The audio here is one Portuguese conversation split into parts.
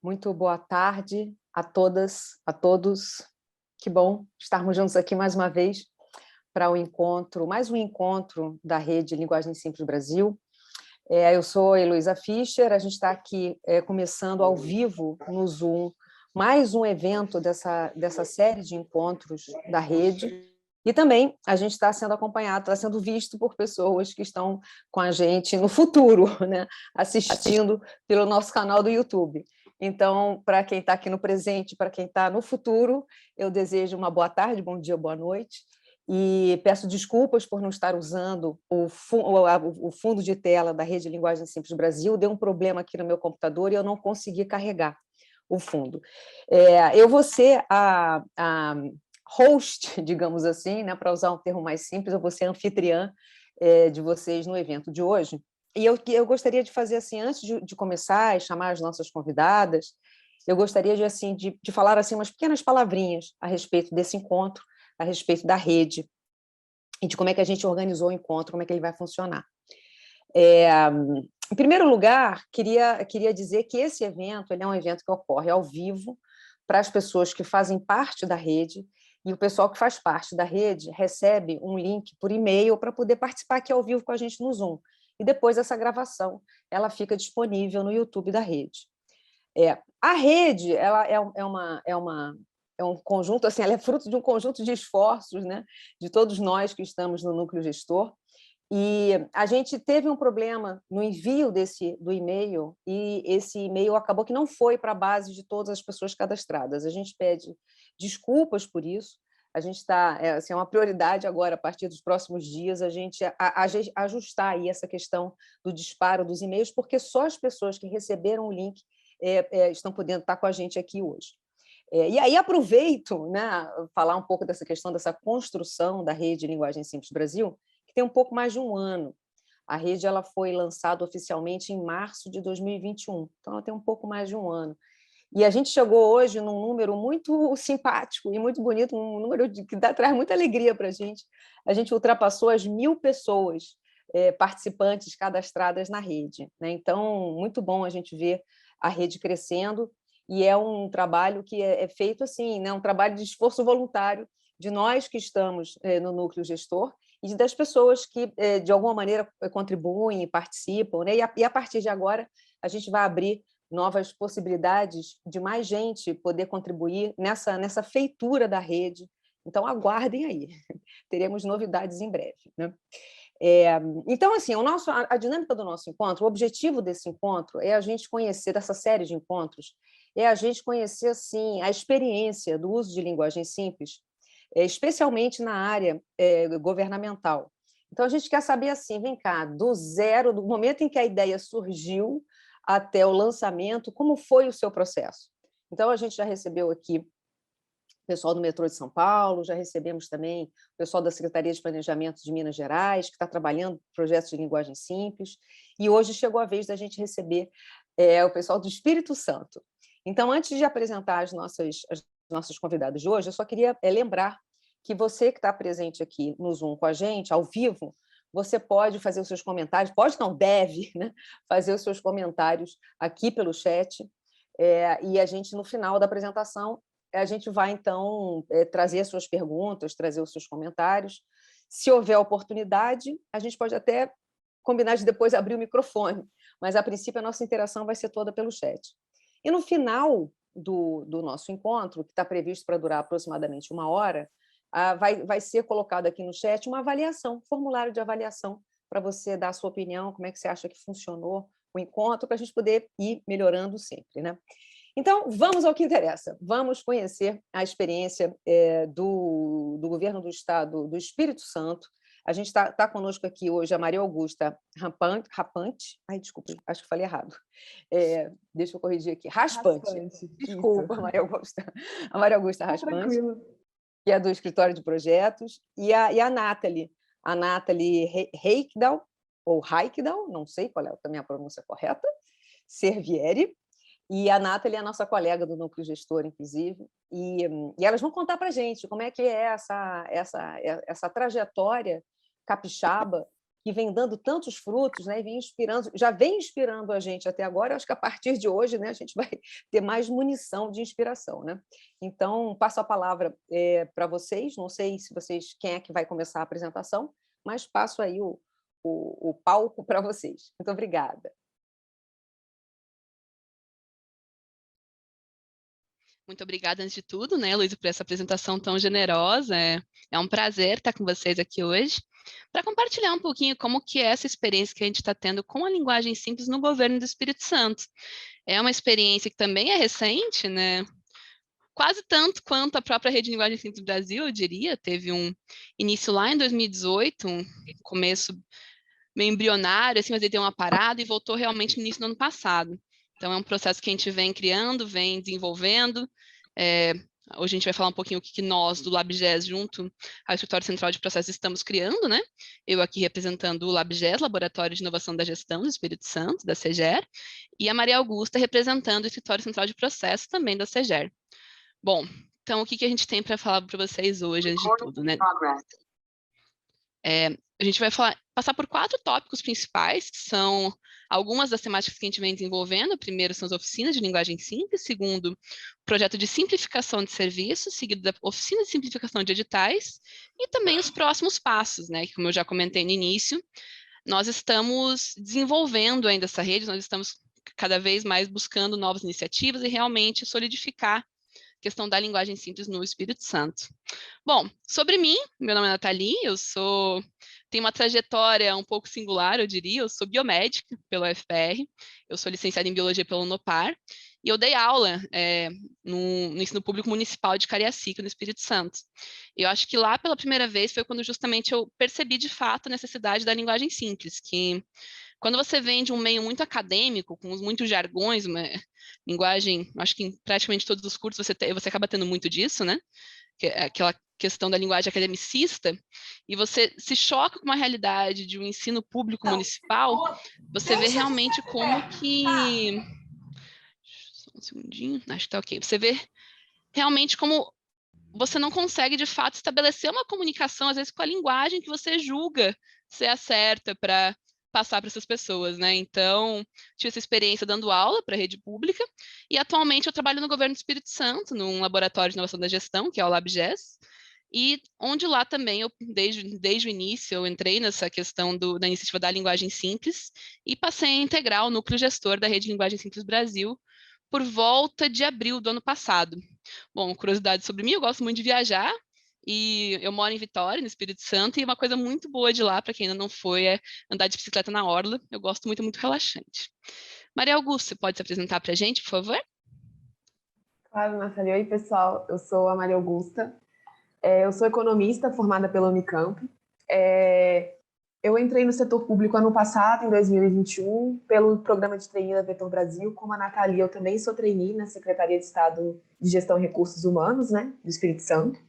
Muito boa tarde a todas, a todos. Que bom estarmos juntos aqui mais uma vez para o encontro, mais um encontro da Rede Linguagem Simples Brasil. Eu sou a Heloísa Fischer, a gente está aqui começando ao vivo no Zoom, mais um evento dessa série de encontros da rede, e também a gente está sendo acompanhado, está sendo visto por pessoas que estão com a gente no futuro, né, assistindo pelo nosso canal do YouTube. Então, para quem está aqui no presente, para quem está no futuro, eu desejo uma boa tarde, bom dia, boa noite, e peço desculpas por não estar usando o fundo de tela da Rede Linguagem Simples Brasil. Deu um problema aqui no meu computador e eu não consegui carregar o fundo. Eu vou ser a host, digamos assim, né, para usar um termo mais simples, eu vou ser anfitriã de vocês no evento de hoje. E eu gostaria de fazer assim, antes de começar e chamar as nossas convidadas, eu gostaria de falar assim, umas pequenas palavrinhas a respeito desse encontro, a respeito da rede e de como é que a gente organizou o encontro, como é que ele vai funcionar. Em primeiro lugar, queria dizer que esse evento ele é um evento que ocorre ao vivo para as pessoas que fazem parte da rede, e o pessoal que faz parte da rede recebe um link por e-mail para poder participar aqui ao vivo com a gente no Zoom. E depois essa gravação ela fica disponível no YouTube da rede. A rede ela é um conjunto, assim, ela é fruto de um conjunto de esforços, né, de todos nós que estamos no núcleo gestor, e a gente teve um problema no envio do e-mail, e esse e-mail acabou que não foi para a base de todas as pessoas cadastradas. A gente pede desculpas por isso, a gente está, assim, é uma prioridade agora, a partir dos próximos dias, a gente ajustar aí essa questão do disparo dos e-mails, porque só as pessoas que receberam o link estão podendo estar com a gente aqui hoje. E aí aproveito, né, falar um pouco dessa questão dessa construção da Rede Linguagem Simples Brasil, que tem um pouco mais de um ano. A rede ela foi lançada oficialmente em março de 2021, então ela tem um pouco mais de um ano. E a gente chegou hoje num número muito simpático e muito bonito, um número que traz muita alegria para a gente. A gente ultrapassou as 1.000 pessoas participantes cadastradas na rede, né? Então, muito bom a gente ver a rede crescendo, e é um trabalho que é feito assim, né? Um trabalho de esforço voluntário de nós que estamos no núcleo gestor e das pessoas que, de alguma maneira, contribuem e participam, né? E a partir de agora, a gente vai abrir novas possibilidades de mais gente poder contribuir nessa feitura da rede. Então, aguardem aí, teremos novidades em breve, né? Então, assim, a dinâmica do nosso encontro, o objetivo desse encontro é a gente conhecer, dessa série de encontros, é a gente conhecer, assim, a experiência do uso de linguagem simples, especialmente na área governamental. Então, a gente quer saber, assim, vem cá, do zero, do momento em que a ideia surgiu até o lançamento, como foi o seu processo? Então, a gente já recebeu aqui o pessoal do metrô de São Paulo, já recebemos também o pessoal da Secretaria de Planejamento de Minas Gerais, que está trabalhando projetos de linguagem simples, e hoje chegou a vez da gente receber o pessoal do Espírito Santo. Então, antes de apresentar as nossas convidadas de hoje, eu só queria lembrar que você que está presente aqui no Zoom com a gente, ao vivo, você pode fazer os seus comentários, pode não, deve, né, fazer os seus comentários aqui pelo chat, e a gente, no final da apresentação, a gente vai, então, trazer as suas perguntas, trazer os seus comentários. Se houver oportunidade, a gente pode até combinar de depois abrir o microfone, mas, a princípio, a nossa interação vai ser toda pelo chat. E, no final do nosso encontro, que está previsto para durar aproximadamente 1 hora, vai ser colocado aqui no chat uma avaliação, formulário de avaliação, para você dar a sua opinião, como é que você acha que funcionou o encontro, para a gente poder ir melhorando sempre, né? Então, vamos ao que interessa. Vamos conhecer a experiência do governo do Estado do Espírito Santo. A gente está conosco aqui hoje a Maria Augusta Rapante. Ai, desculpa, acho que falei errado. Deixa eu corrigir aqui. Raspante. Raspante, Desculpa, isso. Maria Augusta. A Maria Augusta Raspante, Tranquilo. que é do Escritório de Projetos, e a Nathalie. A Nathalie Reikdal, ou Reikdal, não sei qual é também a pronúncia correta, Servieri. E a Nathalie é a nossa colega do Núcleo Gestor, inclusive, e elas vão contar para a gente como é que é essa trajetória capixaba que vem dando tantos frutos, né, e já vem inspirando a gente até agora. Eu acho que a partir de hoje, né, a gente vai ter mais munição de inspiração, né? Então, passo a palavra para vocês. Não sei se quem é que vai começar a apresentação, mas passo aí o palco para vocês. Muito obrigada. Muito obrigada, antes de tudo, né, Luísa, por essa apresentação tão generosa. É um prazer estar com vocês aqui hoje para compartilhar um pouquinho como que é essa experiência que a gente está tendo com a linguagem simples no governo do Espírito Santo. É uma experiência que também é recente, né? Quase tanto quanto a própria Rede de Linguagem Simples do Brasil, eu diria. Teve um início lá em 2018, um começo meio embrionário, assim, mas ele deu uma parada e voltou realmente no início do ano passado. Então, é um processo que a gente vem criando, vem desenvolvendo. Hoje a gente vai falar um pouquinho o que nós, do LabGES, junto ao Escritório Central de Processos, estamos criando, né? Eu aqui representando o LabGES, Laboratório de Inovação da Gestão do Espírito Santo, da SEGER, e a Maria Augusta representando o Escritório Central de Processos, também da SEGER. Bom, então o que a gente tem para falar para vocês hoje, antes de tudo, né? A gente vai passar por 4 tópicos principais, que são algumas das temáticas que a gente vem desenvolvendo. Primeiro são as oficinas de linguagem simples. Segundo, projeto de simplificação de serviços, seguido da oficina de simplificação de editais. E também os próximos passos, né? Que, como eu já comentei no início, nós estamos desenvolvendo ainda essa rede, nós estamos cada vez mais buscando novas iniciativas e realmente solidificar a questão da linguagem simples no Espírito Santo. Bom, sobre mim, meu nome é Nathalie, tenho uma trajetória um pouco singular, eu diria. Eu sou biomédica pela UFPR, eu sou licenciada em Biologia pela Unopar, e eu dei aula no Ensino Público Municipal de Cariacica, no Espírito Santo. Eu acho que lá, pela primeira vez, foi quando justamente eu percebi, de fato, a necessidade da linguagem simples, que quando você vem de um meio muito acadêmico, com muitos jargões, uma linguagem, acho que em praticamente todos os cursos você acaba tendo muito disso, né? Aquela questão da linguagem academicista, e você se choca com uma realidade de um ensino público municipal, você vê realmente como que... Só um segundinho, acho que tá ok. Você vê realmente como você não consegue, de fato, estabelecer uma comunicação, às vezes, com a linguagem que você julga ser a certa para passar para essas pessoas, né? Então, tive essa experiência dando aula para a rede pública, e atualmente eu trabalho no governo do Espírito Santo, num laboratório de inovação da gestão, que é o LabGES, e onde lá também, desde o início, eu entrei nessa questão da iniciativa da linguagem simples, e passei a integrar o núcleo gestor da Rede Linguagem Simples Brasil, por volta de abril do ano passado. Bom, curiosidade sobre mim, eu gosto muito de viajar, e eu moro em Vitória, no Espírito Santo, e uma coisa muito boa de lá, para quem ainda não foi, é andar de bicicleta na orla. Eu gosto muito, é muito relaxante. Maria Augusta, você pode se apresentar para a gente, por favor? Claro, Nathalie. Oi, pessoal. Eu sou a Maria Augusta. Eu sou economista formada pela Unicamp. Eu entrei no setor público ano passado, em 2021, pelo programa de trainee da Vetor Brasil. Como a Nathalie, eu também sou trainee na Secretaria de Estado de Gestão e Recursos Humanos, né, do Espírito Santo.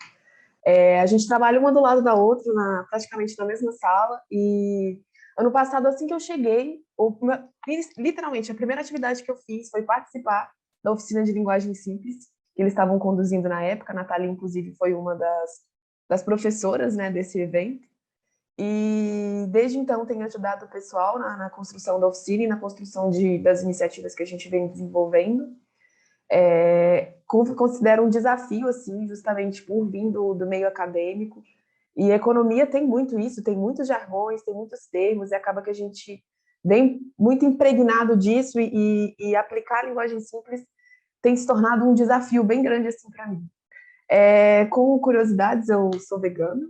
A gente trabalha uma do lado da outra, praticamente na mesma sala, e ano passado, assim que eu cheguei, literalmente, a primeira atividade que eu fiz foi participar da oficina de linguagem simples, que eles estavam conduzindo na época. A Nathalie, inclusive, foi uma das professoras, né, desse evento, e desde então tenho ajudado o pessoal na construção da oficina e na construção das iniciativas que a gente vem desenvolvendo. Considero um desafio, assim, justamente por vir do meio acadêmico, e economia tem muito isso, tem muitos jargões, tem muitos termos, e acaba que a gente vem muito impregnado disso, e aplicar a linguagem simples tem se tornado um desafio bem grande, assim, para mim. Com curiosidades, eu sou vegana,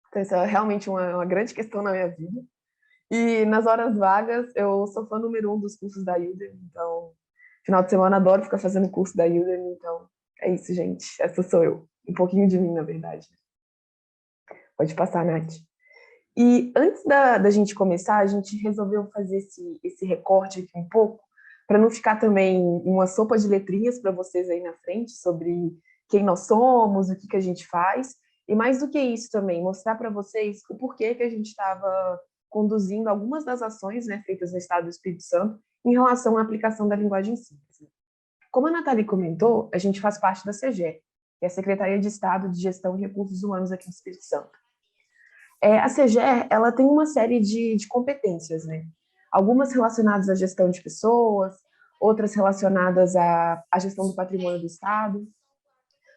então isso é realmente uma grande questão na minha vida, e nas horas vagas eu sou fã número 1 dos cursos da Udemy, então final de semana adoro ficar fazendo curso da Udemy, então é isso, gente. Essa sou eu. Um pouquinho de mim, na verdade. Pode passar, Nath. E antes da gente começar, a gente resolveu fazer esse recorte aqui um pouco, para não ficar também uma sopa de letrinhas para vocês aí na frente, sobre quem nós somos, o que a gente faz, e mais do que isso também, mostrar para vocês o porquê que a gente estava conduzindo algumas das ações, né, feitas no Estado do Espírito Santo em relação à aplicação da linguagem simples. Como a Nathalie comentou, a gente faz parte da SEGER, que é a Secretaria de Estado de Gestão e Recursos Humanos aqui no Espírito Santo. A CGE, ela tem uma série de competências, né? Algumas relacionadas à gestão de pessoas, outras relacionadas à gestão do patrimônio do Estado,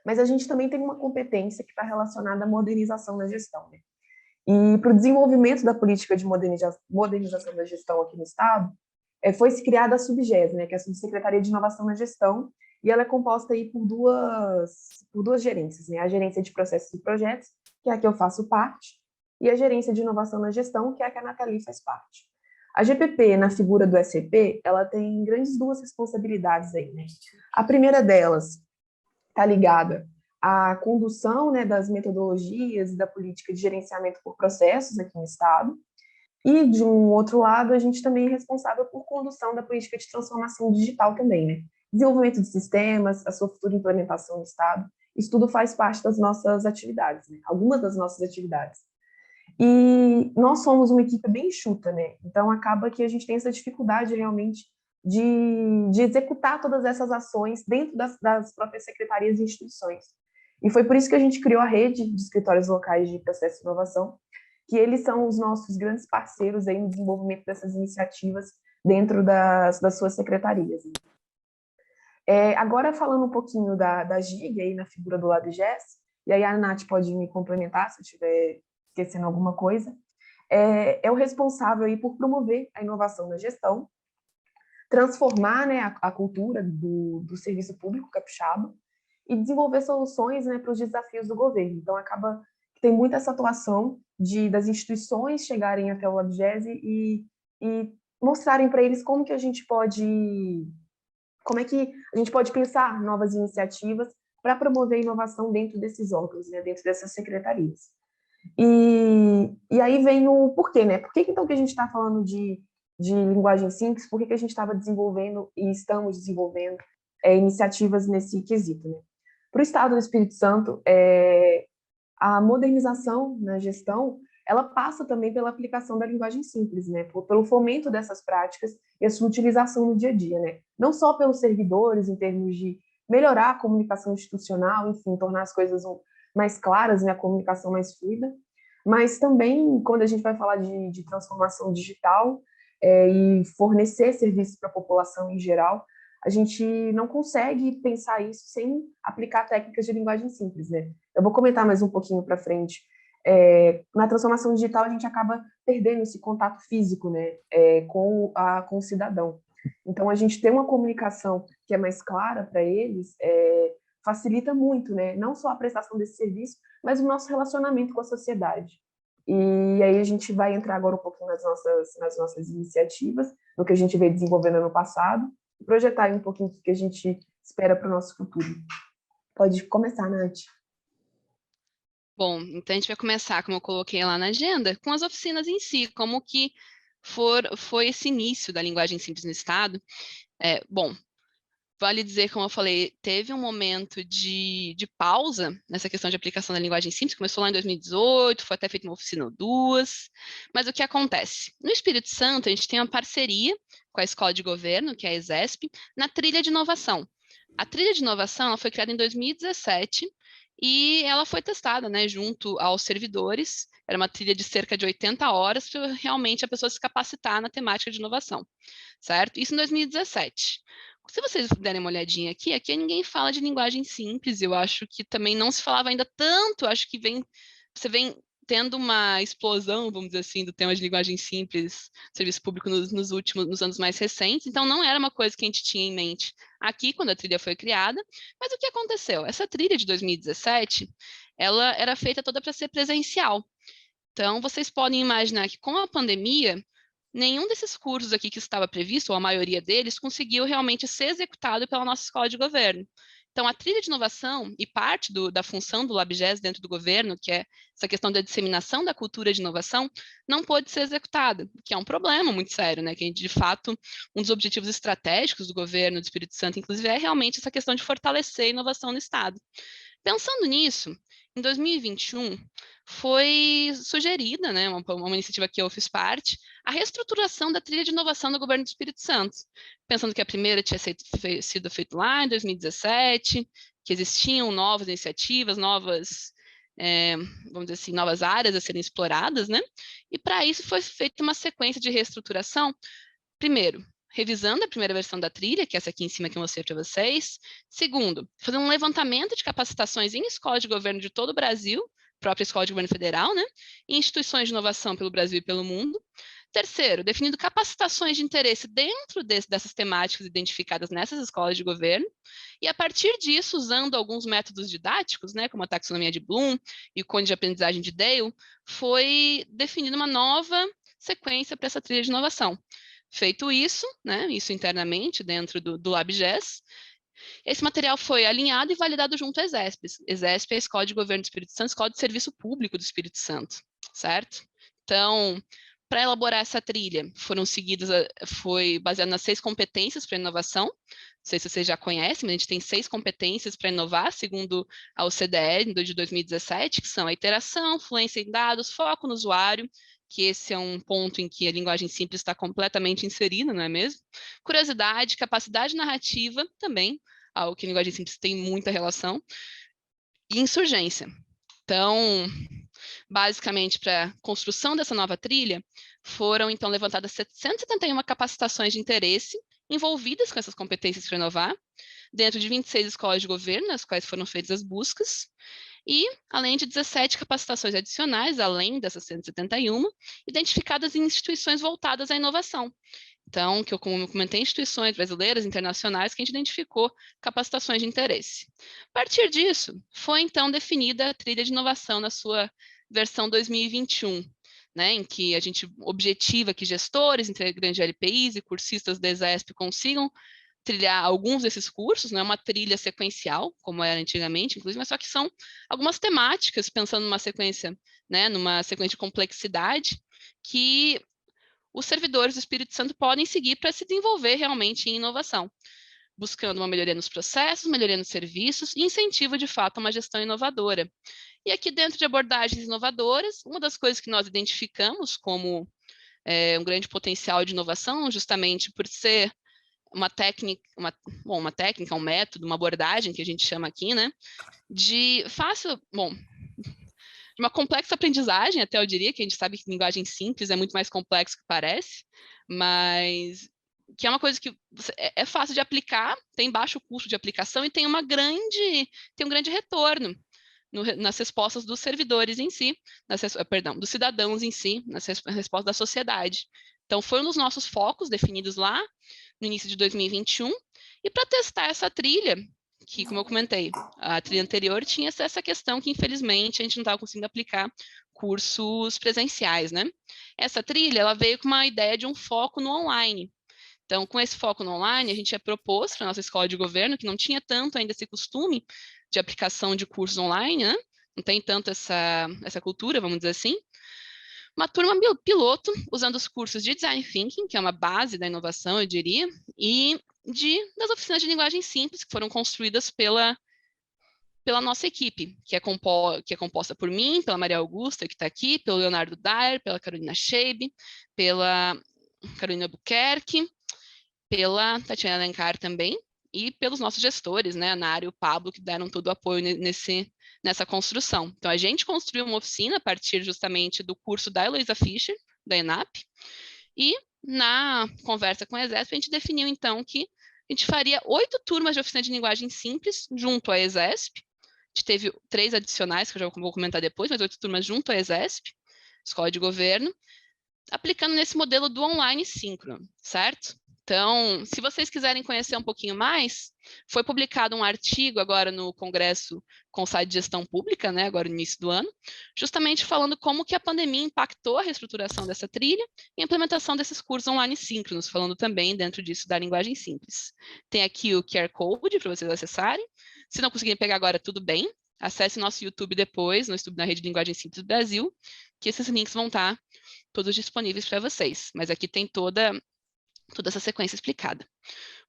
mas a gente também tem uma competência que está relacionada à modernização da gestão, né? E para o desenvolvimento da política de modernização da gestão aqui no Estado, foi-se criada a Subges, né, que é a Subsecretaria de Inovação na Gestão, e ela é composta aí por duas gerências, né? A gerência de processos e projetos, que é a que eu faço parte, e a gerência de inovação na gestão, que é a que a Nathalie faz parte. A GPP, na figura do SCP, ela tem grandes duas responsabilidades aí, né? A primeira delas está ligada à condução, né, das metodologias e da política de gerenciamento por processos aqui no Estado. E, de um outro lado, a gente também é responsável por condução da política de transformação digital também, né? Desenvolvimento de sistemas, a sua futura implementação no Estado. Isso tudo faz parte das nossas atividades, né? Algumas das nossas atividades. E nós somos uma equipe bem enxuta, né? Então, acaba que a gente tem essa dificuldade realmente de executar todas essas ações dentro das próprias secretarias e instituições. E foi por isso que a gente criou a rede de escritórios locais de processo de inovação, que eles são os nossos grandes parceiros aí no desenvolvimento dessas iniciativas dentro das suas secretarias. Agora, falando um pouquinho da GIG, aí na figura do LabGES, e aí a Nath pode me complementar se eu estiver esquecendo alguma coisa, é o responsável aí por promover a inovação na gestão, transformar, né, a cultura do serviço público capixaba e desenvolver soluções, né, para os desafios do governo. Então, acaba que tem muita essa atuação das instituições chegarem até o LabGES e mostrarem para eles como é que a gente pode pensar novas iniciativas para promover a inovação dentro desses órgãos, né, dentro dessas secretarias. E aí vem o porquê, né? Por que então que a gente está falando de linguagem simples? Por que a gente estava desenvolvendo e estamos desenvolvendo iniciativas nesse quesito, né? Para o Estado do Espírito Santo, a modernização na gestão, ela passa também pela aplicação da linguagem simples, né? Pelo fomento dessas práticas e a sua utilização no dia a dia, né? Não só pelos servidores, em termos de melhorar a comunicação institucional, enfim, tornar as coisas mais claras, né? A comunicação mais fluida, mas também quando a gente vai falar de transformação digital e fornecer serviços para a população em geral, a gente não consegue pensar isso sem aplicar técnicas de linguagem simples, né? Eu vou comentar mais um pouquinho para frente. Na transformação digital, a gente acaba perdendo esse contato físico, né, com o cidadão. Então, a gente ter uma comunicação que é mais clara para eles facilita muito, né, não só a prestação desse serviço, mas o nosso relacionamento com a sociedade. E aí a gente vai entrar agora um pouquinho nas nossas iniciativas, no que a gente veio desenvolvendo no passado, e projetar aí um pouquinho o que a gente espera para o nosso futuro. Pode começar, Nath. Bom, então a gente vai começar, como eu coloquei lá na agenda, com as oficinas em si, como que foi esse início da linguagem simples no Estado. Bom, vale dizer, como eu falei, teve um momento de pausa nessa questão de aplicação da linguagem simples, começou lá em 2018, foi até feita uma oficina ou duas, mas o que acontece? No Espírito Santo, a gente tem uma parceria com a Escola de Governo, que é a ESESP, na trilha de inovação. A trilha de inovação ela foi criada em 2017 e ela foi testada, né, junto aos servidores. Era uma trilha de cerca de 80 horas para realmente a pessoa se capacitar na temática de inovação, certo? Isso em 2017. Se vocês derem uma olhadinha aqui ninguém fala de linguagem simples, eu acho que também não se falava ainda tanto, acho que você vem tendo uma explosão, vamos dizer assim, do tema de linguagem simples, serviço público nos anos mais recentes, então não era uma coisa que a gente tinha em mente aqui quando a trilha foi criada, mas o que aconteceu? Essa trilha de 2017, ela era feita toda para ser presencial. Então, vocês podem imaginar que com a pandemia, nenhum desses cursos aqui que estava previsto, ou a maioria deles, conseguiu realmente ser executado pela nossa escola de governo. Então, a trilha de inovação e parte da função do LabGES dentro do governo, que é essa questão da disseminação da cultura de inovação, não pôde ser executada, que é um problema muito sério, né? Que, de fato, um dos objetivos estratégicos do governo do Espírito Santo, inclusive, é realmente essa questão de fortalecer a inovação no Estado. Pensando nisso, em 2021, foi sugerida, né, uma iniciativa que eu fiz parte, a reestruturação da trilha de inovação do governo do Espírito Santo, pensando que a primeira tinha sido feita lá em 2017, que existiam novas iniciativas, novas vamos dizer assim, novas áreas a serem exploradas, né? E para isso foi feita uma sequência de reestruturação. Primeiro, revisando a primeira versão da trilha, que é essa aqui em cima que eu mostrei para vocês. Segundo, fazendo um levantamento de capacitações em escolas de governo de todo o Brasil, própria Escola de Governo Federal, né? E instituições de inovação pelo Brasil e pelo mundo. Terceiro, definindo capacitações de interesse dentro dessas temáticas identificadas nessas escolas de governo, e a partir disso, usando alguns métodos didáticos, né, como a taxonomia de Bloom e o cone de aprendizagem de Dale, foi definida uma nova sequência para essa trilha de inovação. Feito isso, né, isso internamente dentro do LabGES, esse material foi alinhado e validado junto à ESESP. ESESP é a Escola de Governo do Espírito Santo, Escola de Serviço Público do Espírito Santo, certo? Então, para elaborar essa trilha, foi baseado nas 6 competências para inovação. Não sei se vocês já conhecem, mas a gente tem 6 competências para inovar, segundo a OCDE de 2017, que são a iteração, fluência em dados, foco no usuário, que esse é um ponto em que a linguagem simples está completamente inserida, não é mesmo? Curiosidade, capacidade narrativa, também, algo que a linguagem simples tem muita relação, e insurgência. Então, basicamente, para a construção dessa nova trilha, foram, então, levantadas 771 capacitações de interesse envolvidas com essas competências para inovar, dentro de 26 escolas de governo, nas quais foram feitas as buscas, e, além de 17 capacitações adicionais, além dessas 171, identificadas em instituições voltadas à inovação. Então, como eu comentei, instituições brasileiras, internacionais, que a gente identificou capacitações de interesse. A partir disso, foi então definida a trilha de inovação na sua versão 2021, né, em que a gente objetiva que gestores, integrantes de LPIs e cursistas da ESESP consigam trilhar alguns desses cursos, não é uma trilha sequencial, como era antigamente, inclusive, mas só que são algumas temáticas, pensando numa sequência, né, numa sequência de complexidade, que os servidores do Espírito Santo podem seguir para se desenvolver realmente em inovação, buscando uma melhoria nos processos, melhoria nos serviços e incentivo, de fato, a uma gestão inovadora. E aqui dentro de abordagens inovadoras, uma das coisas que nós identificamos como um grande potencial de inovação, justamente por ser uma técnica, um método, uma abordagem que a gente chama aqui, né, de uma complexa aprendizagem, até eu diria, que a gente sabe que linguagem simples é muito mais complexo que parece, mas que é uma coisa que é fácil de aplicar, tem baixo custo de aplicação e tem um grande retorno nas respostas dos servidores em si, dos cidadãos em si, nas respostas da sociedade. Então, foi um dos nossos focos definidos lá no início de 2021, e para testar essa trilha, que, como eu comentei, a trilha anterior tinha essa questão que, infelizmente, a gente não estava conseguindo aplicar cursos presenciais, né? Essa trilha, ela veio com uma ideia de um foco no online. Então, com esse foco no online, a gente é proposto para a nossa escola de governo, que não tinha tanto ainda esse costume de aplicação de cursos online, né? Não tem tanto essa cultura, vamos dizer assim. Uma turma piloto, usando os cursos de Design Thinking, que é uma base da inovação, eu diria, e das oficinas de linguagem simples, que foram construídas pela nossa equipe, que é composta por mim, pela Maria Augusta, que está aqui, pelo Leonardo Dyer, pela Carolina Scheib, pela Carolina Buquerque, pela Tatiana Alencar também, e pelos nossos gestores, né, a Nara e o Pablo, que deram todo o apoio nessa construção. Então, a gente construiu uma oficina a partir justamente do curso da Heloísa Fischer, da ENAP, e na conversa com a ESESP, a gente definiu, então, que a gente faria 8 turmas de oficina de linguagem simples junto à ESESP. A gente teve 3 adicionais, que eu já vou comentar depois, mas 8 turmas junto à ESESP, Escola de Governo, aplicando nesse modelo do online síncrono, certo? Então, se vocês quiserem conhecer um pouquinho mais, foi publicado um artigo agora no Congresso Conselho de Gestão Pública, né, agora no início do ano, justamente falando como que a pandemia impactou a reestruturação dessa trilha e a implementação desses cursos online síncronos, falando também dentro disso da linguagem simples. Tem aqui o QR Code para vocês acessarem. Se não conseguirem pegar agora, tudo bem. Acesse nosso YouTube depois, no YouTube da Rede de Linguagem Simples do Brasil, que esses links vão estar todos disponíveis para vocês. Mas aqui tem toda essa sequência explicada.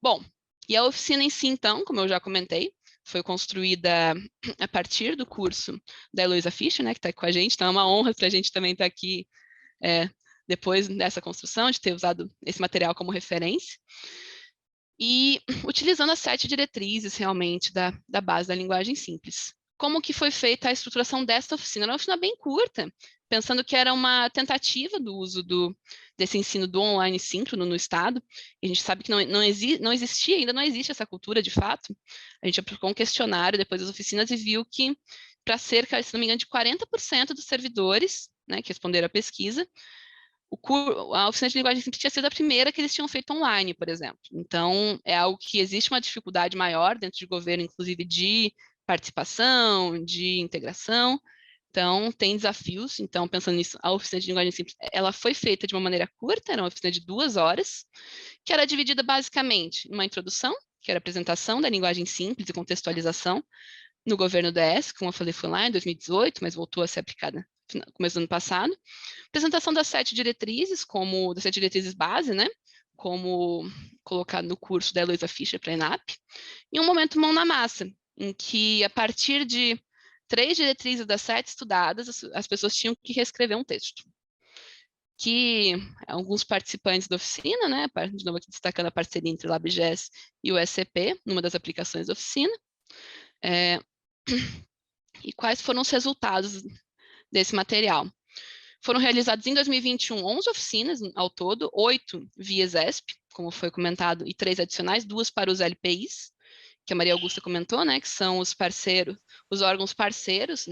Bom, e a oficina em si, então, como eu já comentei, foi construída a partir do curso da Heloísa Fischer, né, que está com a gente, então é uma honra para a gente também estar aqui depois dessa construção, de ter usado esse material como referência, e utilizando as 7 diretrizes, realmente, da base da linguagem simples. como que foi feita a estruturação dessa oficina. Era uma oficina bem curta, pensando que era uma tentativa do uso desse ensino do online síncrono no Estado. E a gente sabe que não existia, ainda não existe essa cultura de fato. A gente aplicou um questionário depois das oficinas e viu que para cerca, se não me engano, de 40% dos servidores, né, que responderam à pesquisa, a oficina de linguagem simples tinha sido a primeira que eles tinham feito online, por exemplo. Então, é algo que existe uma dificuldade maior dentro de governo, inclusive de participação, de integração. Então, tem desafios. Então, pensando nisso, a oficina de linguagem simples, ela foi feita de uma maneira curta, era uma oficina de 2 horas, que era dividida basicamente em uma introdução, que era a apresentação da linguagem simples e contextualização no governo DS, como eu falei, foi lá em 2018, mas voltou a ser aplicada no começo do ano passado. Apresentação das 7 diretrizes, das 7 diretrizes base, né? Como colocado no curso da Heloísa Fischer para a ENAP. E um momento mão na massa, em que, a partir de 3 diretrizes das 7 estudadas, as pessoas tinham que reescrever um texto. Que alguns participantes da oficina, né? De novo aqui destacando a parceria entre o LabGES e o SCP, numa das aplicações da oficina. E quais foram os resultados desse material? Foram realizados em 2021 11 oficinas ao todo, 8 via ESP, como foi comentado, e 3 adicionais, 2 para os LPIs, que a Maria Augusta comentou, né, que são os órgãos parceiros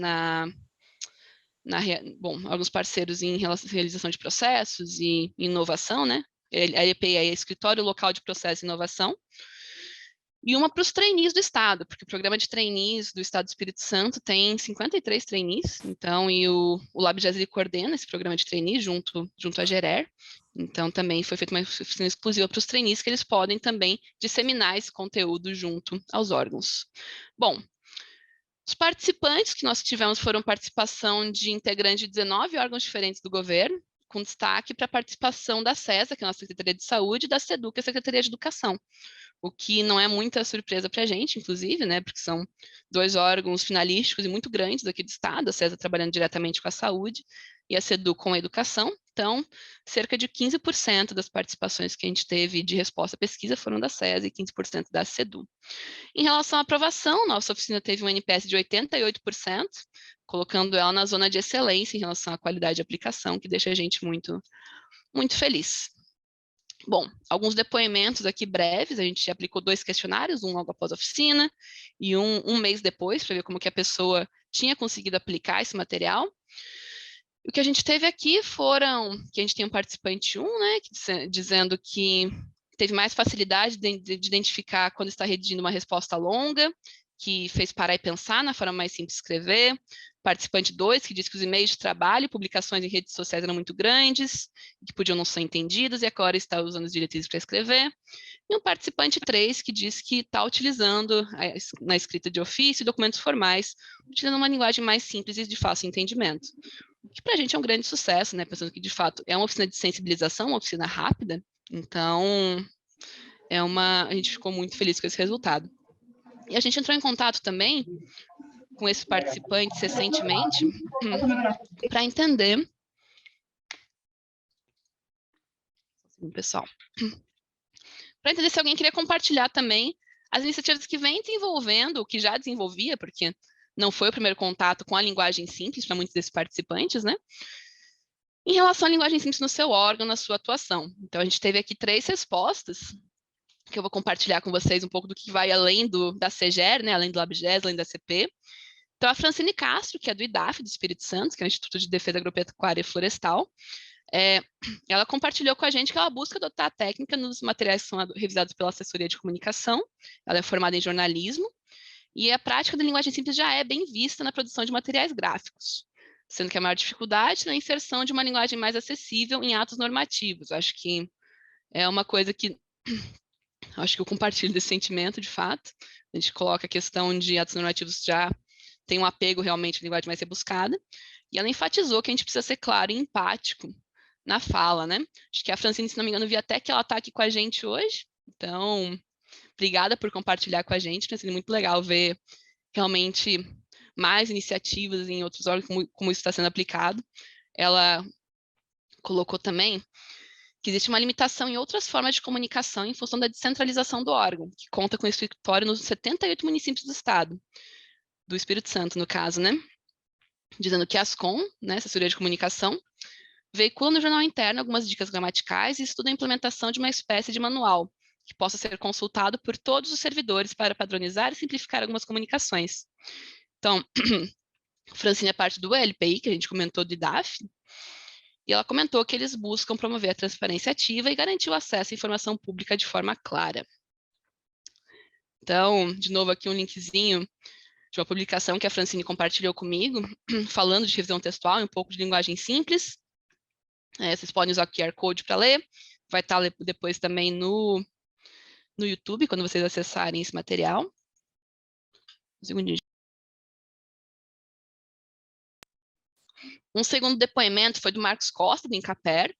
órgãos parceiros em realização de processos e inovação, né? A LPI é Escritório Local de Processo e Inovação. E uma para os trainees do Estado, porque o programa de trainees do Estado do Espírito Santo tem 53 trainees, então, e o LabGES coordena esse programa de trainees junto à Gerer, então também foi feita uma oficina exclusiva para os trainees, que eles podem também disseminar esse conteúdo junto aos órgãos. Bom, os participantes que nós tivemos foram participação de integrantes de 19 órgãos diferentes do governo, com destaque para a participação da SESA, que é a nossa Secretaria de Saúde, e da SEDU, que é a Secretaria de Educação, o que não é muita surpresa para a gente, inclusive, né, porque são 2 órgãos finalísticos e muito grandes aqui do Estado, a SESA trabalhando diretamente com a saúde e a SEDU com a educação. Então, cerca de 15% das participações que a gente teve de resposta à pesquisa foram da SESA e 15% da SEDU. Em relação à aprovação, nossa oficina teve um NPS de 88%, colocando ela na zona de excelência em relação à qualidade de aplicação, que deixa a gente muito, muito feliz. Bom, alguns depoimentos aqui breves, a gente aplicou 2 questionários, um logo após a oficina e um mês depois, para ver como que a pessoa tinha conseguido aplicar esse material. O que a gente teve aqui que a gente tem um participante 1, né, dizendo que teve mais facilidade de identificar quando está redigindo uma resposta longa, que fez parar e pensar na forma mais simples de escrever. Participante 2, que diz que os e-mails de trabalho e publicações em redes sociais eram muito grandes, que podiam não ser entendidos, e agora está usando as diretrizes para escrever. E um participante 3, que diz que está utilizando, na escrita de ofício, documentos formais, utilizando uma linguagem mais simples e de fácil entendimento. O que para a gente é um grande sucesso, né? Pensando que, de fato, é uma oficina de sensibilização, uma oficina rápida, então a gente ficou muito feliz com esse resultado. E a gente entrou em contato também com esses participantes recentemente para entender, pessoal, para entender se alguém queria compartilhar também as iniciativas que vem desenvolvendo, ou que já desenvolvia, porque não foi o primeiro contato com a linguagem simples para muitos desses participantes, né? Em relação à linguagem simples no seu órgão, na sua atuação. Então, a gente teve aqui 3 respostas, que eu vou compartilhar com vocês um pouco do que vai além da CEGER, né? Além do LabGES, além da CP. Então, a Francine Castro, que é do IDAF, do Espírito Santo, que é o Instituto de Defesa Agropecuária e Florestal, ela compartilhou com a gente que ela busca adotar a técnica nos materiais que são revisados pela assessoria de comunicação. Ela é formada em jornalismo, e a prática da linguagem simples já é bem vista na produção de materiais gráficos, sendo que a maior dificuldade é na inserção de uma linguagem mais acessível em atos normativos. Acho que é uma coisa que eu compartilho desse sentimento, de fato. A gente coloca a questão de atos normativos já tem um apego realmente à linguagem mais rebuscada, e ela enfatizou que a gente precisa ser claro e empático na fala, né? Acho que a Francine, se não me engano, vi até que ela está aqui com a gente hoje, então, obrigada por compartilhar com a gente, tem sido muito legal ver realmente mais iniciativas em outros órgãos, como isso está sendo aplicado. Ela colocou também que existe uma limitação em outras formas de comunicação em função da descentralização do órgão, que conta com escritório nos 78 municípios do estado. do Espírito Santo, no caso, né? Dizendo que a Ascom, né, assessoria de comunicação, veicula no jornal interno algumas dicas gramaticais e estuda a implementação de uma espécie de manual que possa ser consultado por todos os servidores para padronizar e simplificar algumas comunicações. Então, Francine é parte do LPI, que a gente comentou de DAF, e ela comentou que eles buscam promover a transparência ativa e garantir o acesso à informação pública de forma clara. Então, de novo aqui um linkzinho de uma publicação que a Francine compartilhou comigo, falando de revisão textual e um pouco de linguagem simples. Vocês podem usar o QR Code para ler, vai estar depois também no YouTube, quando vocês acessarem esse material. Um segundinho. Um segundo depoimento foi do Marcos Costa, do Incaper.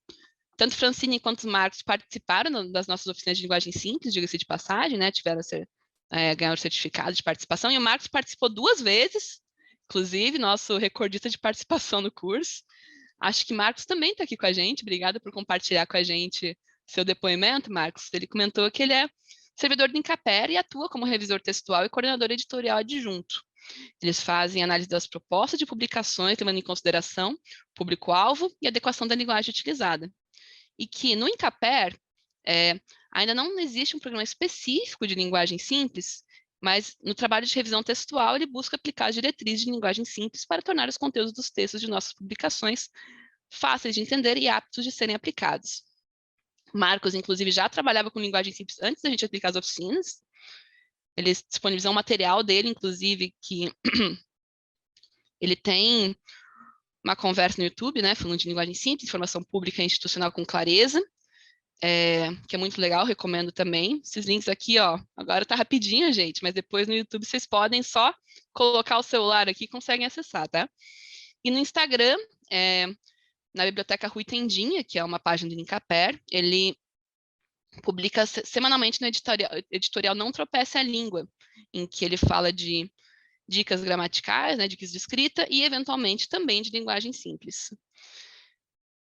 Tanto Francine quanto Marcos participaram das nossas oficinas de linguagem simples, diga-se de passagem, né? Tiveram ganhar o certificado de participação, e o Marcos participou 2 vezes, inclusive, nosso recordista de participação no curso. Acho que Marcos também está aqui com a gente. Obrigada por compartilhar com a gente seu depoimento, Marcos. Ele comentou que ele é servidor do Incaper e atua como revisor textual e coordenador editorial adjunto. Eles fazem análise das propostas de publicações, levando em consideração o público-alvo e adequação da linguagem utilizada. E que no Incaper ainda não existe um programa específico de linguagem simples, mas no trabalho de revisão textual ele busca aplicar as diretrizes de linguagem simples para tornar os conteúdos dos textos de nossas publicações fáceis de entender e aptos de serem aplicados. Marcos, inclusive, já trabalhava com linguagem simples antes da gente aplicar as oficinas. Ele disponibilizou um material dele, inclusive, que ele tem uma conversa no YouTube, né, falando de linguagem simples, informação pública e institucional com clareza, que é muito legal, recomendo também. Esses links aqui, ó, agora tá rapidinho, gente, mas depois no YouTube vocês podem só colocar o celular aqui e conseguem acessar, tá? E no Instagram, na Biblioteca Rui Tendinha, que é uma página do Incaper, ele publica semanalmente no editorial Não Tropece a Língua, em que ele fala de dicas gramaticais, né, dicas de escrita e, eventualmente, também de linguagem simples.